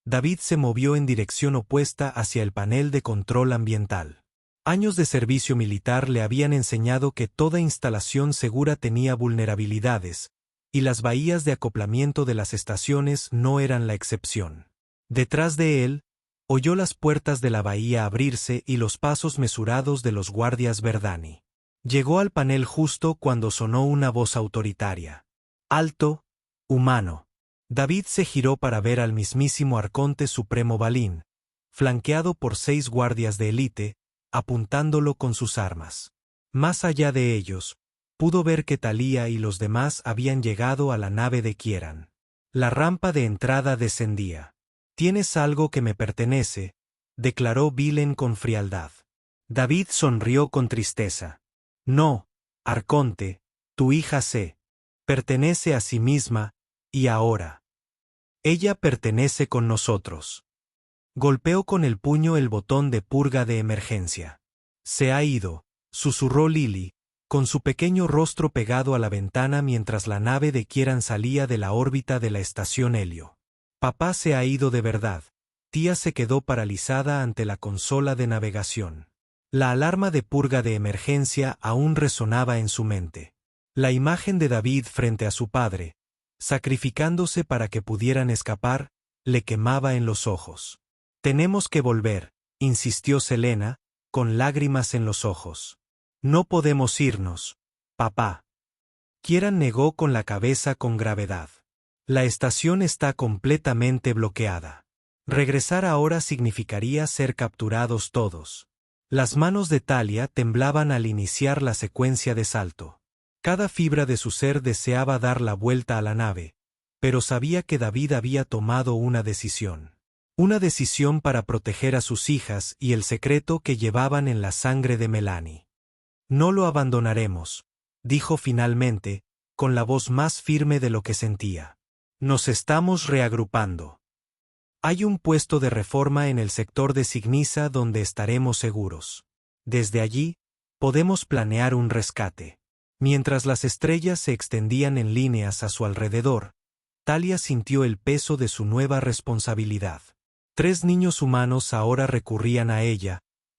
David se movió en dirección opuesta hacia el panel de control ambiental. Años de servicio militar le habían enseñado que toda instalación segura tenía vulnerabilidades, y las bahías de acoplamiento de las estaciones no eran la excepción. Detrás de él, oyó las puertas de la bahía abrirse y los pasos mesurados de los guardias Verdani. Llegó al panel justo cuando sonó una voz autoritaria. «Alto, humano». David se giró para ver al mismísimo Arconte Supremo Balin, flanqueado por 6 guardias de élite, apuntándolo con sus armas. Más allá de ellos, pudo ver que Talía y los demás habían llegado a la nave de Kieran. La rampa de entrada descendía. «Tienes algo que me pertenece», declaró Vilen con frialdad. David sonrió con tristeza. «No, Arconte, tu hija pertenece a sí misma, y ahora. Ella pertenece con nosotros». Golpeó con el puño el botón de purga de emergencia. «Se ha ido», susurró Lily, con su pequeño rostro pegado a la ventana mientras la nave de Kieran salía de la órbita de la estación Helio. «Papá se ha ido de verdad». Tía se quedó paralizada ante la consola de navegación. La alarma de purga de emergencia aún resonaba en su mente. La imagen de David frente a su padre, sacrificándose para que pudieran escapar, le quemaba en los ojos. «Tenemos que volver», insistió Selena, con lágrimas en los ojos. «No podemos irnos, papá». Kieran negó con la cabeza con gravedad. «La estación está completamente bloqueada. Regresar ahora significaría ser capturados todos». Las manos de Talia temblaban al iniciar la secuencia de salto. Cada fibra de su ser deseaba dar la vuelta a la nave, pero sabía que David había tomado una decisión. Una decisión para proteger a sus hijas y el secreto que llevaban en la sangre de Melanie. «No lo abandonaremos», dijo finalmente, con la voz más firme de lo que sentía. «Nos estamos reagrupando. Hay un puesto de reforma en el sector de Signisa donde estaremos seguros. Desde allí, podemos planear un rescate». Mientras las estrellas se extendían en líneas a su alrededor, Talia sintió el peso de su nueva responsabilidad. 3 niños humanos ahora recurrían a ella,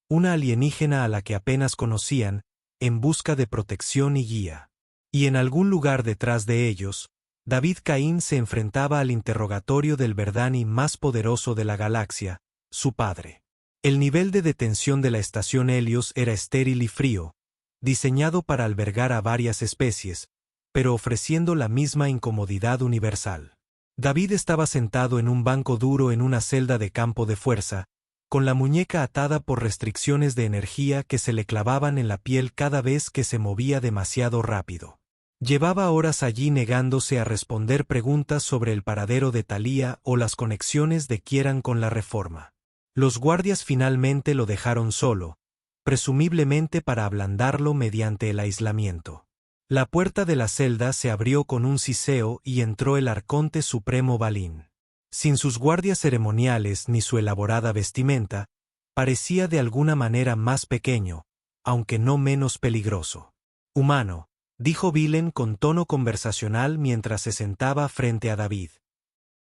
una alienígena a la que apenas conocían, en busca de protección y guía. Y en algún lugar detrás de ellos, David Caín se enfrentaba al interrogatorio del Verdani más poderoso de la galaxia, su padre. El nivel de detención de la estación Helios era estéril y frío, diseñado para albergar a varias especies, pero ofreciendo la misma incomodidad universal. David estaba sentado en un banco duro en una celda de campo de fuerza, con la muñeca atada por restricciones de energía que se le clavaban en la piel cada vez que se movía demasiado rápido. Llevaba horas allí negándose a responder preguntas sobre el paradero de Talía o las conexiones de Kieran con la reforma. Los guardias finalmente lo dejaron solo, presumiblemente para ablandarlo mediante el aislamiento. La puerta de la celda se abrió con un siseo y entró el Arconte Supremo Balin. Sin sus guardias ceremoniales ni su elaborada vestimenta, parecía de alguna manera más pequeño, aunque no menos peligroso. «Humano», dijo Vilen con tono conversacional mientras se sentaba frente a David.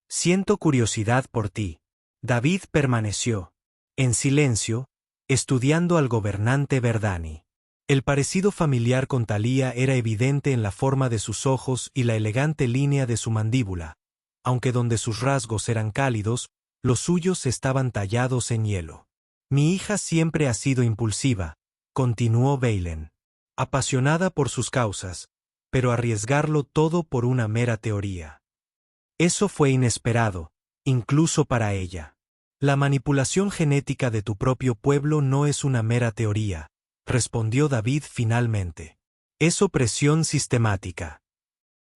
«Siento curiosidad por ti». David permaneció, en silencio, estudiando al gobernante Verdani. El parecido familiar con Talía era evidente en la forma de sus ojos y la elegante línea de su mandíbula, aunque donde sus rasgos eran cálidos, los suyos estaban tallados en hielo. «Mi hija siempre ha sido impulsiva», continuó Vilen, «apasionada por sus causas, pero arriesgarlo todo por una mera teoría. Eso fue inesperado, incluso para ella. La manipulación genética de tu propio pueblo no es una mera teoría», respondió David finalmente. «Es opresión sistemática».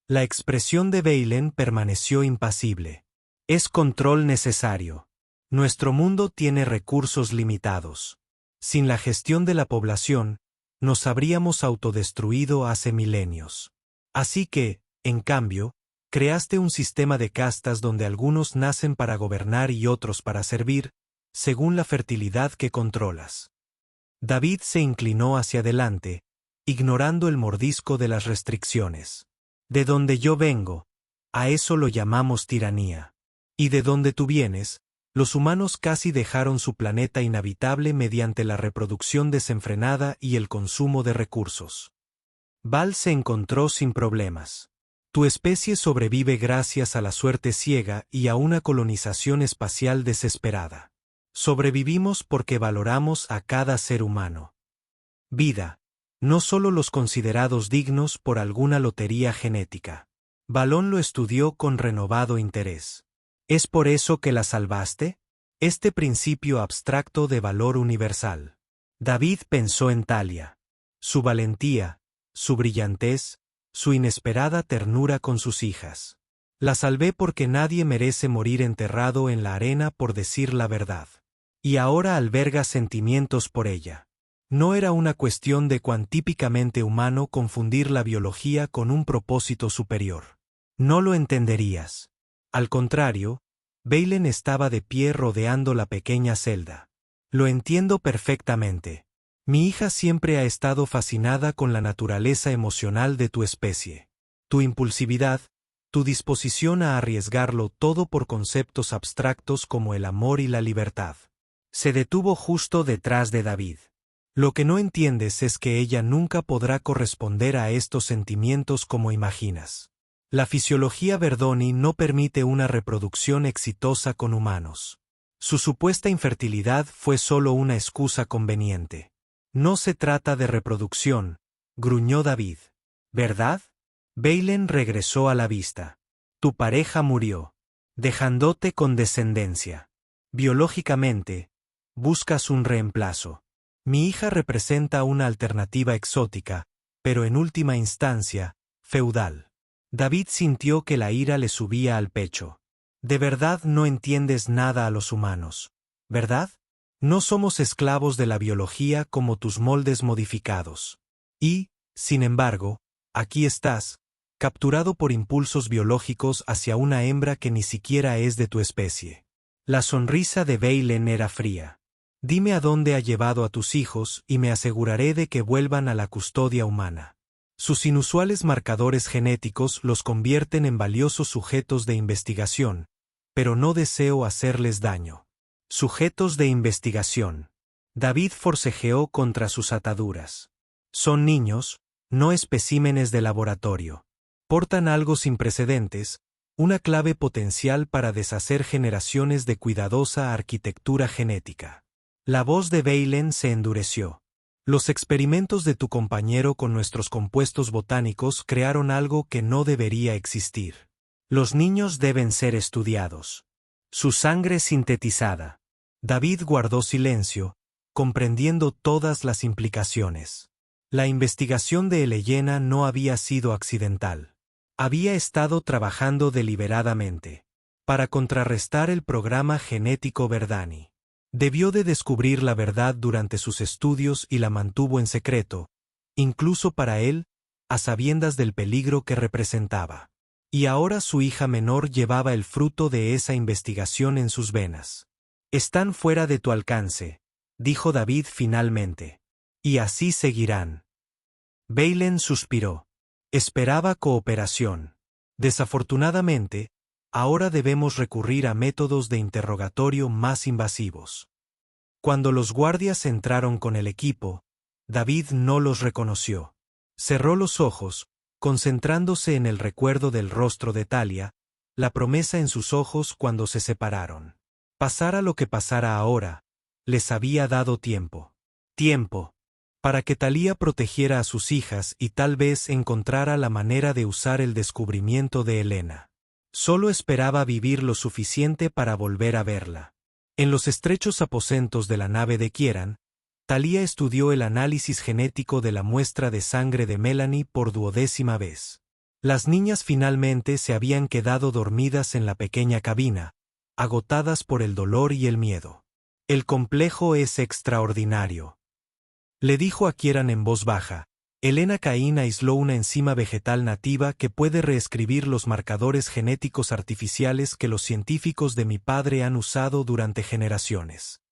La expresión de Vilen permaneció impasible. «Es control necesario. Nuestro mundo tiene recursos limitados. Sin la gestión de la población, nos habríamos autodestruido hace milenios. Así que, en cambio, creaste un sistema de castas donde algunos nacen para gobernar y otros para servir, según la fertilidad que controlas». David se inclinó hacia adelante, ignorando el mordisco de las restricciones. De donde yo vengo, a eso lo llamamos tiranía. Y de donde tú vienes, los humanos casi dejaron su planeta inhabitable mediante la reproducción desenfrenada y el consumo de recursos. Val se encontró sin problemas. Tu especie sobrevive gracias a la suerte ciega y a una colonización espacial desesperada. Sobrevivimos porque valoramos a cada ser humano. Vida, no solo los considerados dignos por alguna lotería genética. Valón lo estudió con renovado interés. ¿Es por eso que la salvaste? Este principio abstracto de valor universal. David pensó en Talia. Su valentía, su brillantez, su inesperada ternura con sus hijas. La salvé porque nadie merece morir enterrado en la arena por decir la verdad. Y ahora alberga sentimientos por ella. No era una cuestión de cuán típicamente humano confundir la biología con un propósito superior. No lo entenderías. Al contrario, Bailen estaba de pie rodeando la pequeña celda. Lo entiendo perfectamente. Mi hija siempre ha estado fascinada con la naturaleza emocional de tu especie. Tu impulsividad, tu disposición a arriesgarlo todo por conceptos abstractos como el amor y la libertad. Se detuvo justo detrás de David. Lo que no entiendes es que ella nunca podrá corresponder a estos sentimientos como imaginas. La fisiología Verdoni no permite una reproducción exitosa con humanos. Su supuesta infertilidad fue solo una excusa conveniente. No se trata de reproducción, gruñó David. ¿Verdad? Bailen regresó a la vista. Tu pareja murió, dejándote con descendencia. Biológicamente, buscas un reemplazo. Mi hija representa una alternativa exótica, pero en última instancia, feudal. David sintió que la ira le subía al pecho. De verdad no entiendes nada a los humanos, ¿verdad? No somos esclavos de la biología como tus moldes modificados. Y, sin embargo, aquí estás, capturado por impulsos biológicos hacia una hembra que ni siquiera es de tu especie. La sonrisa de Bailen era fría. Dime a dónde ha llevado a tus hijos y me aseguraré de que vuelvan a la custodia humana. Sus inusuales marcadores genéticos los convierten en valiosos sujetos de investigación, pero no deseo hacerles daño. Sujetos de investigación. David forcejeó contra sus ataduras. Son niños, no especímenes de laboratorio. Portan algo sin precedentes, una clave potencial para deshacer generaciones de cuidadosa arquitectura genética. La voz de Bailen se endureció. Los experimentos de tu compañero con nuestros compuestos botánicos crearon algo que no debería existir. Los niños deben ser estudiados. Su sangre sintetizada. David guardó silencio, comprendiendo todas las implicaciones. La investigación de Elena no había sido accidental. Había estado trabajando deliberadamente para contrarrestar el programa genético Verdani. Debió de descubrir la verdad durante sus estudios y la mantuvo en secreto, incluso para él, a sabiendas del peligro que representaba. Y ahora su hija menor llevaba el fruto de esa investigación en sus venas. Están fuera de tu alcance, dijo David finalmente. Y así seguirán. Bailen suspiró. Esperaba cooperación. Desafortunadamente, ahora debemos recurrir a métodos de interrogatorio más invasivos. Cuando los guardias entraron con el equipo, David no los reconoció. Cerró los ojos, concentrándose en el recuerdo del rostro de Talia, la promesa en sus ojos cuando se separaron. Pasara lo que pasara ahora, les había dado tiempo. Tiempo. Para que Talia protegiera a sus hijas y tal vez encontrara la manera de usar el descubrimiento de Elena. Solo esperaba vivir lo suficiente para volver a verla. En los estrechos aposentos de la nave de Kieran, Talia estudió el análisis genético de la muestra de sangre de Melanie por 12ª vez. Las niñas finalmente se habían quedado dormidas en la pequeña cabina, agotadas por el dolor y el miedo. El complejo es extraordinario. Le dijo a Kieran en voz baja. Elena Cain aisló una enzima vegetal nativa que puede reescribir los marcadores genéticos artificiales que los científicos de mi padre han usado durante generaciones.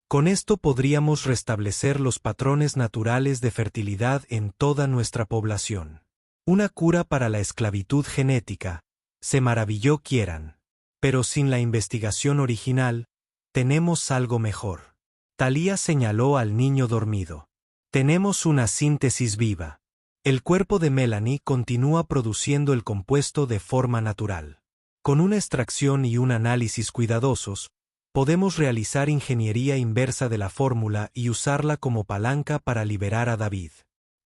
Con esto podríamos restablecer los patrones naturales de fertilidad en toda nuestra población. Una cura para la esclavitud genética, se maravilló Kieran. Pero sin la investigación original, tenemos algo mejor. Talia señaló al niño dormido. Tenemos una síntesis viva. El cuerpo de Melanie continúa produciendo el compuesto de forma natural. Con una extracción y un análisis cuidadosos, podemos realizar ingeniería inversa de la fórmula y usarla como palanca para liberar a David.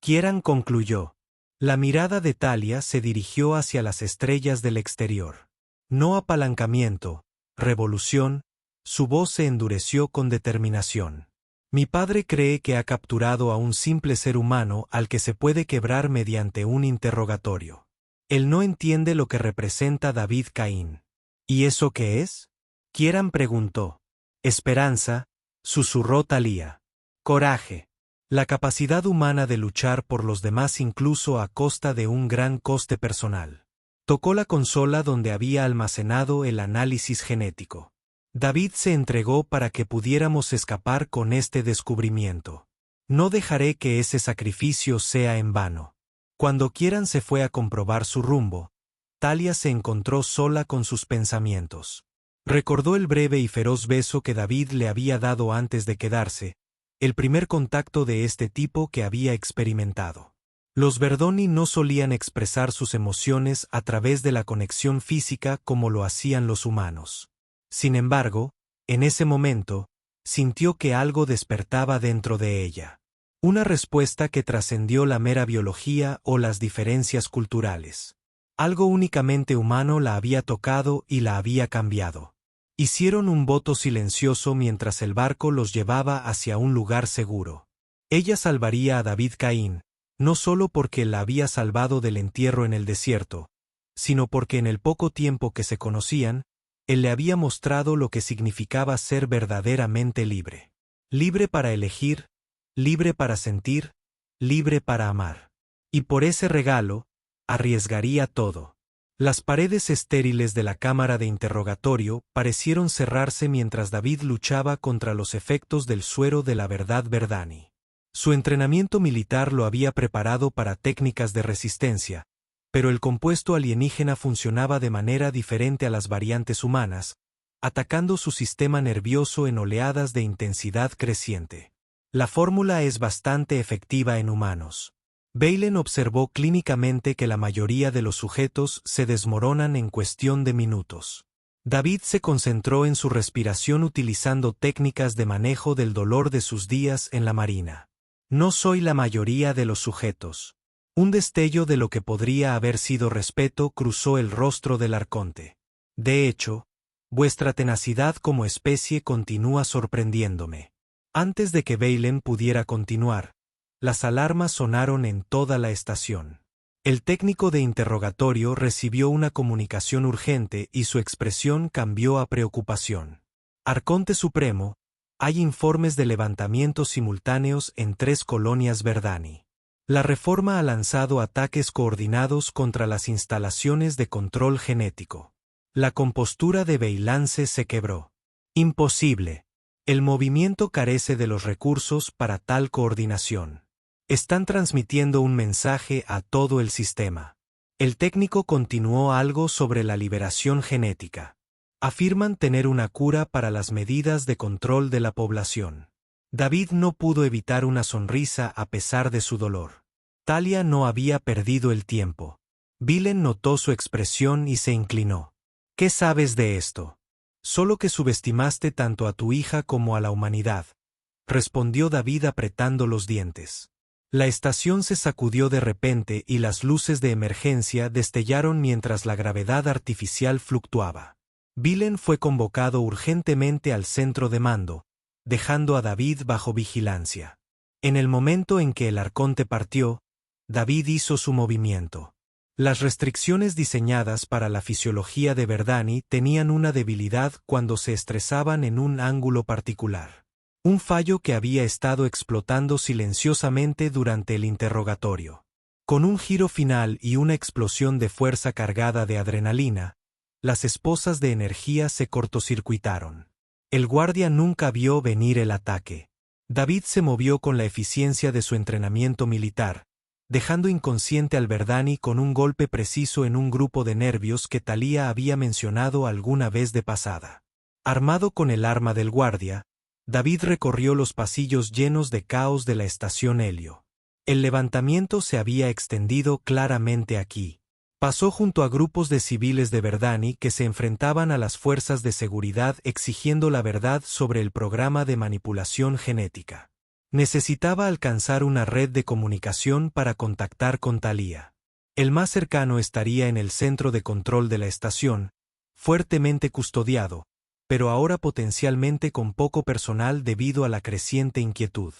Kieran concluyó. La mirada de Talia se dirigió hacia las estrellas del exterior. No apalancamiento, revolución, su voz se endureció con determinación. Mi padre cree que ha capturado a un simple ser humano al que se puede quebrar mediante un interrogatorio. Él no entiende lo que representa David Caín. ¿Y eso qué es? Kieran preguntó. Esperanza, susurró Talia. Coraje. La capacidad humana de luchar por los demás incluso a costa de un gran coste personal. Tocó la consola donde había almacenado el análisis genético. David se entregó para que pudiéramos escapar con este descubrimiento. No dejaré que ese sacrificio sea en vano. Cuando Kieran se fue a comprobar su rumbo, Talia se encontró sola con sus pensamientos. Recordó el breve y feroz beso que David le había dado antes de quedarse, el primer contacto de este tipo que había experimentado. Los Verdoni no solían expresar sus emociones a través de la conexión física como lo hacían los humanos. Sin embargo, en ese momento, sintió que algo despertaba dentro de ella. Una respuesta que trascendió la mera biología o las diferencias culturales. Algo únicamente humano la había tocado y la había cambiado. Hicieron un voto silencioso mientras el barco los llevaba hacia un lugar seguro. Ella salvaría a David Caín, no solo porque la había salvado del entierro en el desierto, sino porque en el poco tiempo que se conocían, él le había mostrado lo que significaba ser verdaderamente libre. Libre para elegir, libre para sentir, libre para amar. Y por ese regalo, arriesgaría todo. Las paredes estériles de la cámara de interrogatorio parecieron cerrarse mientras David luchaba contra los efectos del suero de la verdad Verdani. Su entrenamiento militar lo había preparado para técnicas de resistencia, pero el compuesto alienígena funcionaba de manera diferente a las variantes humanas, atacando su sistema nervioso en oleadas de intensidad creciente. La fórmula es bastante efectiva en humanos. Baylen observó clínicamente que la mayoría de los sujetos se desmoronan en cuestión de minutos. David se concentró en su respiración utilizando técnicas de manejo del dolor de sus días en la marina. No soy la mayoría de los sujetos. Un destello de lo que podría haber sido respeto cruzó el rostro del arconte. De hecho, vuestra tenacidad como especie continúa sorprendiéndome. Antes de que Baylen pudiera continuar, las alarmas sonaron en toda la estación. El técnico de interrogatorio recibió una comunicación urgente y su expresión cambió a preocupación. Arconte Supremo, hay informes de levantamientos simultáneos en 3 colonias Verdani. La reforma ha lanzado ataques coordinados contra las instalaciones de control genético. La compostura de Veilance se quebró. Imposible. El movimiento carece de los recursos para tal coordinación. Están transmitiendo un mensaje a todo el sistema. El técnico continuó algo sobre la liberación genética. Afirman tener una cura para las medidas de control de la población. David no pudo evitar una sonrisa a pesar de su dolor. Talia no había perdido el tiempo. Baylen notó su expresión y se inclinó. ¿Qué sabes de esto? Solo que subestimaste tanto a tu hija como a la humanidad, respondió David apretando los dientes. La estación se sacudió de repente y las luces de emergencia destellaron mientras la gravedad artificial fluctuaba. Baylen fue convocado urgentemente al centro de mando, dejando a David bajo vigilancia. En el momento en que el arconte partió, David hizo su movimiento. Las restricciones diseñadas para la fisiología de Verdani tenían una debilidad cuando se estresaban en un ángulo particular. Un fallo que había estado explotando silenciosamente durante el interrogatorio. Con un giro final y una explosión de fuerza cargada de adrenalina, las esposas de energía se cortocircuitaron. El guardia nunca vio venir el ataque. David se movió con la eficiencia de su entrenamiento militar, dejando inconsciente al Verdani con un golpe preciso en un grupo de nervios que Thalía había mencionado alguna vez de pasada. Armado con el arma del guardia, David recorrió los pasillos llenos de caos de la estación Helio. El levantamiento se había extendido claramente aquí. Pasó junto a grupos de civiles de Verdani que se enfrentaban a las fuerzas de seguridad exigiendo la verdad sobre el programa de manipulación genética. Necesitaba alcanzar una red de comunicación para contactar con Thalía. El más cercano estaría en el centro de control de la estación, fuertemente custodiado, pero ahora potencialmente con poco personal debido a la creciente inquietud.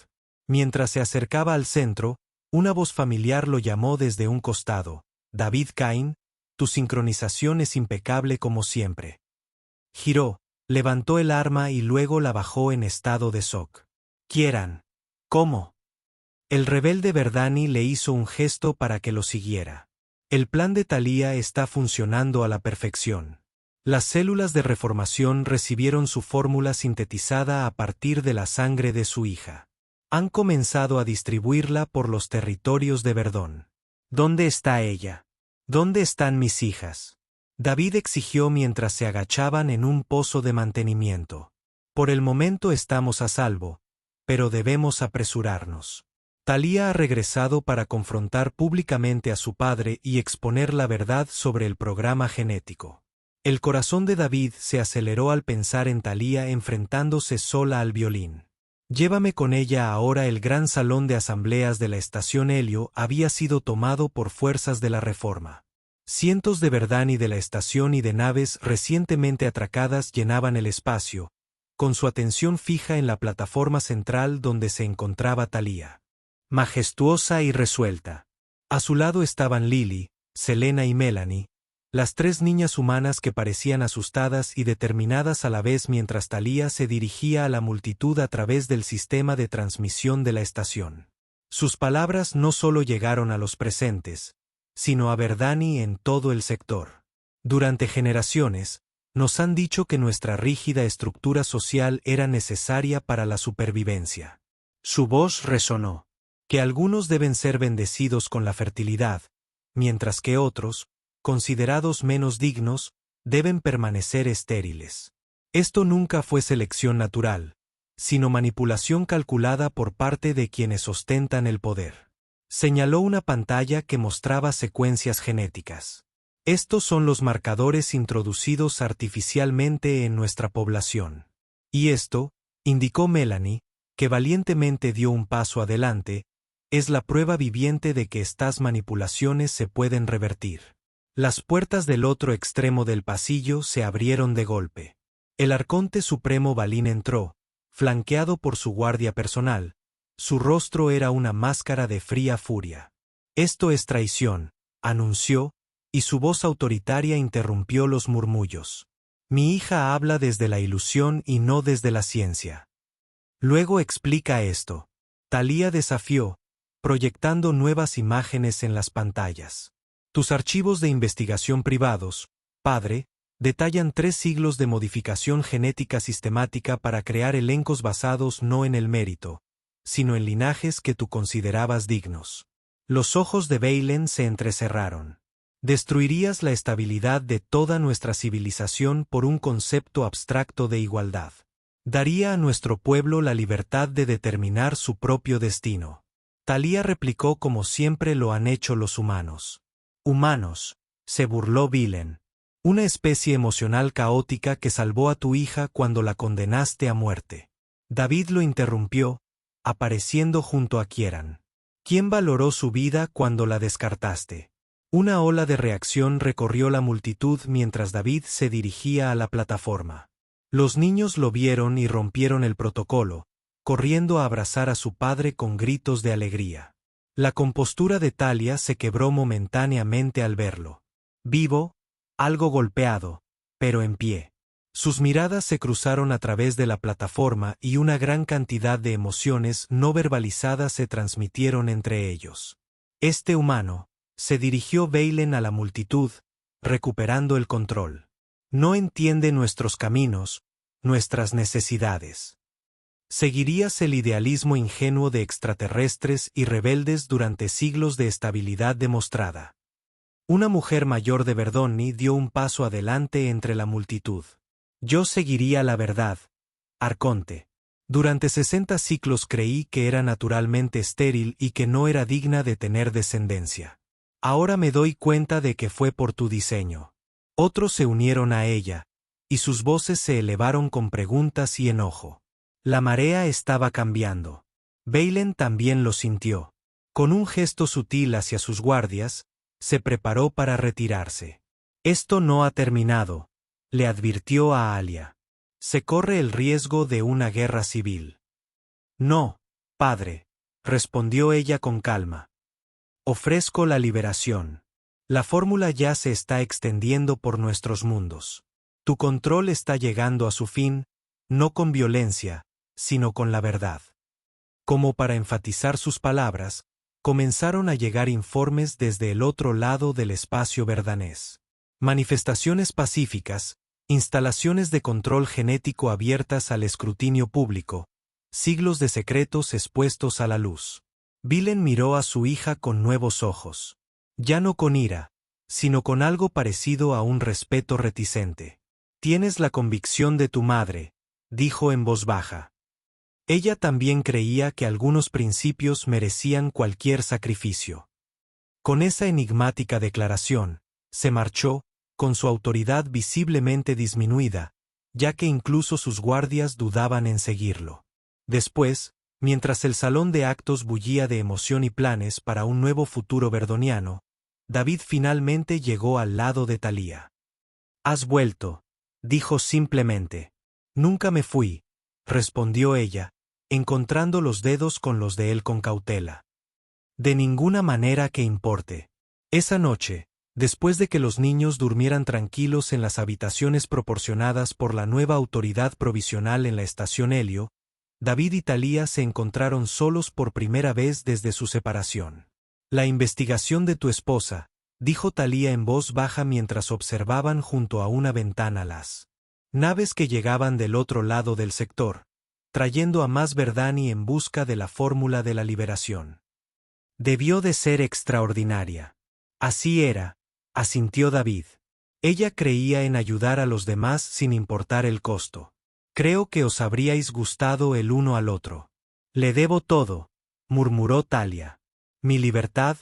Mientras se acercaba al centro, una voz familiar lo llamó desde un costado. David Cain, tu sincronización es impecable como siempre. Giró, levantó el arma y luego la bajó en estado de shock. Kieran. ¿Cómo? El rebelde Verdani le hizo un gesto para que lo siguiera. El plan de Thalía está funcionando a la perfección. Las células de reformación recibieron su fórmula sintetizada a partir de la sangre de su hija. Han comenzado a distribuirla por los territorios de Verdón. ¿Dónde está ella? ¿Dónde están mis hijas? David exigió mientras se agachaban en un pozo de mantenimiento. Por el momento estamos a salvo, pero debemos apresurarnos. Thalía ha regresado para confrontar públicamente a su padre y exponer la verdad sobre el programa genético. El corazón de David se aceleró al pensar en Thalía enfrentándose sola al violín. Llévame con ella ahora. El gran salón de asambleas de la estación Helio había sido tomado por fuerzas de la Reforma. Cientos de Verdani de la estación y de naves recientemente atracadas llenaban el espacio, con su atención fija en la plataforma central donde se encontraba Thalía. Majestuosa y resuelta. A su lado estaban Lily, Selena y Melanie, las tres niñas humanas que parecían asustadas y determinadas a la vez mientras Thalía se dirigía a la multitud a través del sistema de transmisión de la estación. Sus palabras no solo llegaron a los presentes, sino a Verdani en todo el sector. Durante generaciones, nos han dicho que nuestra rígida estructura social era necesaria para la supervivencia. Su voz resonó. Que algunos deben ser bendecidos con la fertilidad, mientras que otros, considerados menos dignos, deben permanecer estériles. Esto nunca fue selección natural, sino manipulación calculada por parte de quienes ostentan el poder. Señaló una pantalla que mostraba secuencias genéticas. Estos son los marcadores introducidos artificialmente en nuestra población. Y esto, indicó Melanie, que valientemente dio un paso adelante, es la prueba viviente de que estas manipulaciones se pueden revertir. Las puertas del otro extremo del pasillo se abrieron de golpe. El arconte supremo Balin entró, flanqueado por su guardia personal. Su rostro era una máscara de fría furia. Esto es traición, anunció, y su voz autoritaria interrumpió los murmullos. Mi hija habla desde la ilusión y no desde la ciencia. Luego explica esto. Thalía desafió, proyectando nuevas imágenes en las pantallas. Tus archivos de investigación privados, padre, detallan 3 siglos de modificación genética sistemática para crear elencos basados no en el mérito, sino en linajes que tú considerabas dignos. Los ojos de Balen se entrecerraron. Destruirías la estabilidad de toda nuestra civilización por un concepto abstracto de igualdad. Daría a nuestro pueblo la libertad de determinar su propio destino. Thalía replicó como siempre lo han hecho los humanos. Humanos, se burló Vilen. Una especie emocional caótica que salvó a tu hija cuando la condenaste a muerte. David lo interrumpió, apareciendo junto a Kieran. ¿Quién valoró su vida cuando la descartaste? Una ola de reacción recorrió la multitud mientras David se dirigía a la plataforma. Los niños lo vieron y rompieron el protocolo, corriendo a abrazar a su padre con gritos de alegría. La compostura de Thalía se quebró momentáneamente al verlo. Vivo, algo golpeado, pero en pie. Sus miradas se cruzaron a través de la plataforma y una gran cantidad de emociones no verbalizadas se transmitieron entre ellos. Este humano, se dirigió Balen a la multitud, recuperando el control. No entiende nuestros caminos, nuestras necesidades. Seguirías el idealismo ingenuo de extraterrestres y rebeldes durante siglos de estabilidad demostrada. Una mujer mayor de Verdoni dio un paso adelante entre la multitud. Yo seguiría la verdad, Arconte. Durante 60 ciclos creí que era naturalmente estéril y que no era digna de tener descendencia. Ahora me doy cuenta de que fue por tu diseño. Otros se unieron a ella, y sus voces se elevaron con preguntas y enojo. La marea estaba cambiando. Beilen también lo sintió. Con un gesto sutil hacia sus guardias, se preparó para retirarse. Esto no ha terminado, le advirtió a Alia. Se corre el riesgo de una guerra civil. No, padre, respondió ella con calma. Ofrezco la liberación. La fórmula ya se está extendiendo por nuestros mundos. Tu control está llegando a su fin, no con violencia, sino con la verdad. Como para enfatizar sus palabras, comenzaron a llegar informes desde el otro lado del espacio verdanés. Manifestaciones pacíficas, instalaciones de control genético abiertas al escrutinio público, siglos de secretos expuestos a la luz. Vilen miró a su hija con nuevos ojos. Ya no con ira, sino con algo parecido a un respeto reticente. Tienes la convicción de tu madre, dijo en voz baja. Ella también creía que algunos principios merecían cualquier sacrificio. Con esa enigmática declaración, se marchó, con su autoridad visiblemente disminuida, ya que incluso sus guardias dudaban en seguirlo. Después, mientras el salón de actos bullía de emoción y planes para un nuevo futuro verdoniano, David finalmente llegó al lado de Thalía. «Has vuelto», dijo simplemente. «Nunca me fui», respondió ella, encontrando los dedos con los de él con cautela. «De ninguna manera que importe». Esa noche, después de que los niños durmieran tranquilos en las habitaciones proporcionadas por la nueva autoridad provisional en la estación Helio, David y Thalía se encontraron solos por primera vez desde su separación. «La investigación de tu esposa», dijo Thalía en voz baja mientras observaban junto a una ventana las naves que llegaban del otro lado del sector, trayendo a más Verdani en busca de la fórmula de la liberación. «Debió de ser extraordinaria». «Así era», asintió David. Ella creía en ayudar a los demás sin importar el costo. «Creo que os habríais gustado el uno al otro». «Le debo todo», murmuró Thalía. «Mi libertad,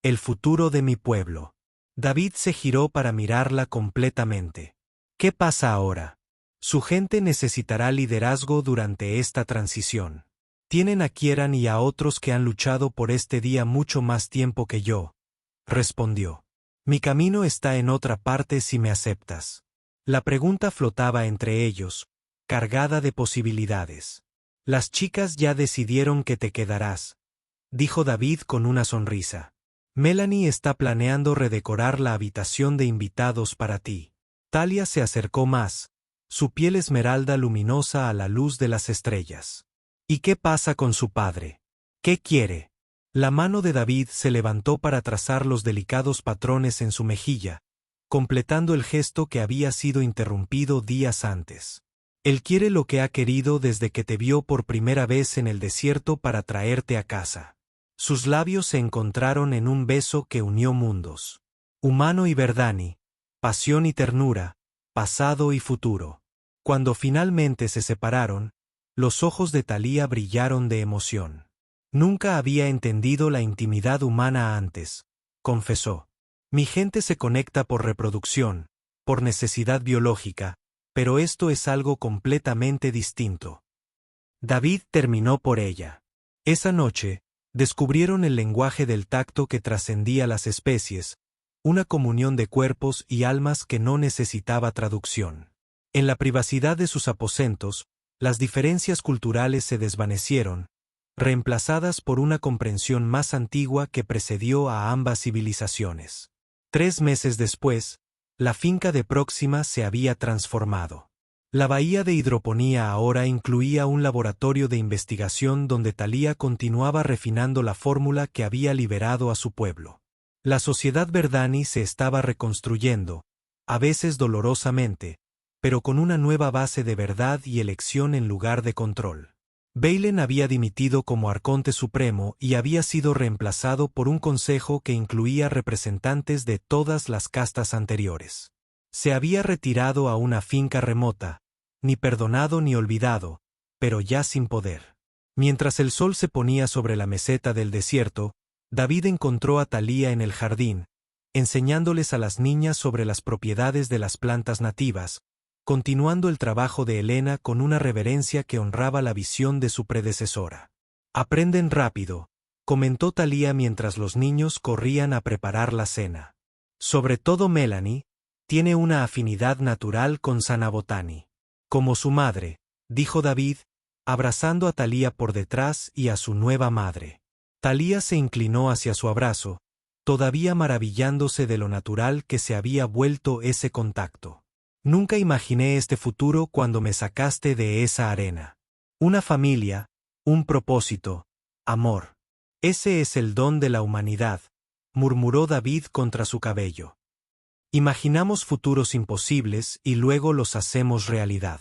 el futuro de mi pueblo». David se giró para mirarla completamente. «¿Qué pasa ahora? Su gente necesitará liderazgo durante esta transición. Tienen a Kieran y a otros que han luchado por este día mucho más tiempo que yo», respondió. «Mi camino está en otra parte si me aceptas». La pregunta flotaba entre ellos, cargada de posibilidades. «Las chicas ya decidieron que te quedarás», dijo David con una sonrisa. «Melanie está planeando redecorar la habitación de invitados para ti». Thalía se acercó más, su piel esmeralda luminosa a la luz de las estrellas. «¿Y qué pasa con su padre? ¿Qué quiere?» La mano de David se levantó para trazar los delicados patrones en su mejilla, completando el gesto que había sido interrumpido días antes. «Él quiere lo que ha querido desde que te vio por primera vez en el desierto para traerte a casa». Sus labios se encontraron en un beso que unió mundos. Humano y Verdani, pasión y ternura, pasado y futuro. Cuando finalmente se separaron, los ojos de Thalía brillaron de emoción. «Nunca había entendido la intimidad humana antes», confesó. «Mi gente se conecta por reproducción, por necesidad biológica, pero esto es algo completamente distinto». David terminó por ella. Esa noche, descubrieron el lenguaje del tacto que trascendía las especies, una comunión de cuerpos y almas que no necesitaba traducción. En la privacidad de sus aposentos, las diferencias culturales se desvanecieron, reemplazadas por una comprensión más antigua que precedió a ambas civilizaciones. 3 meses después, la finca de Próxima se había transformado. La bahía de hidroponía ahora incluía un laboratorio de investigación donde Thalía continuaba refinando la fórmula que había liberado a su pueblo. La sociedad Verdani se estaba reconstruyendo, a veces dolorosamente, pero con una nueva base de verdad y elección en lugar de control. Balen había dimitido como arconte supremo y había sido reemplazado por un consejo que incluía representantes de todas las castas anteriores. Se había retirado a una finca remota, ni perdonado ni olvidado, pero ya sin poder. Mientras el sol se ponía sobre la meseta del desierto, David encontró a Talía en el jardín, enseñándoles a las niñas sobre las propiedades de las plantas nativas, continuando el trabajo de Helena con una reverencia que honraba la visión de su predecesora. «Aprenden rápido», comentó Talía mientras los niños corrían a preparar la cena. «Sobre todo Melanie, tiene una afinidad natural con Sanabotani. Como su madre», dijo David, abrazando a Talía por detrás y a su nueva madre. Talía se inclinó hacia su abrazo, todavía maravillándose de lo natural que se había vuelto ese contacto. «Nunca imaginé este futuro cuando me sacaste de esa arena. Una familia, un propósito, amor. Ese es el don de la humanidad», murmuró David contra su cabello. «Imaginamos futuros imposibles y luego los hacemos realidad».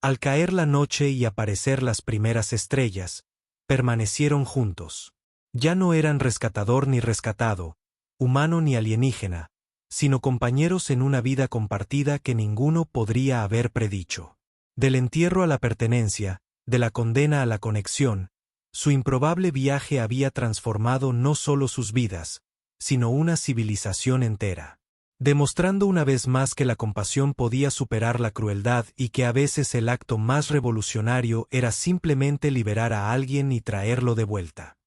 Al caer la noche y aparecer las primeras estrellas, permanecieron juntos. Ya no eran rescatador ni rescatado, humano ni alienígena, sino compañeros en una vida compartida que ninguno podría haber predicho. Del entierro a la pertenencia, de la condena a la conexión, su improbable viaje había transformado no solo sus vidas, sino una civilización entera. Demostrando una vez más que la compasión podía superar la crueldad y que a veces el acto más revolucionario era simplemente liberar a alguien y traerlo de vuelta.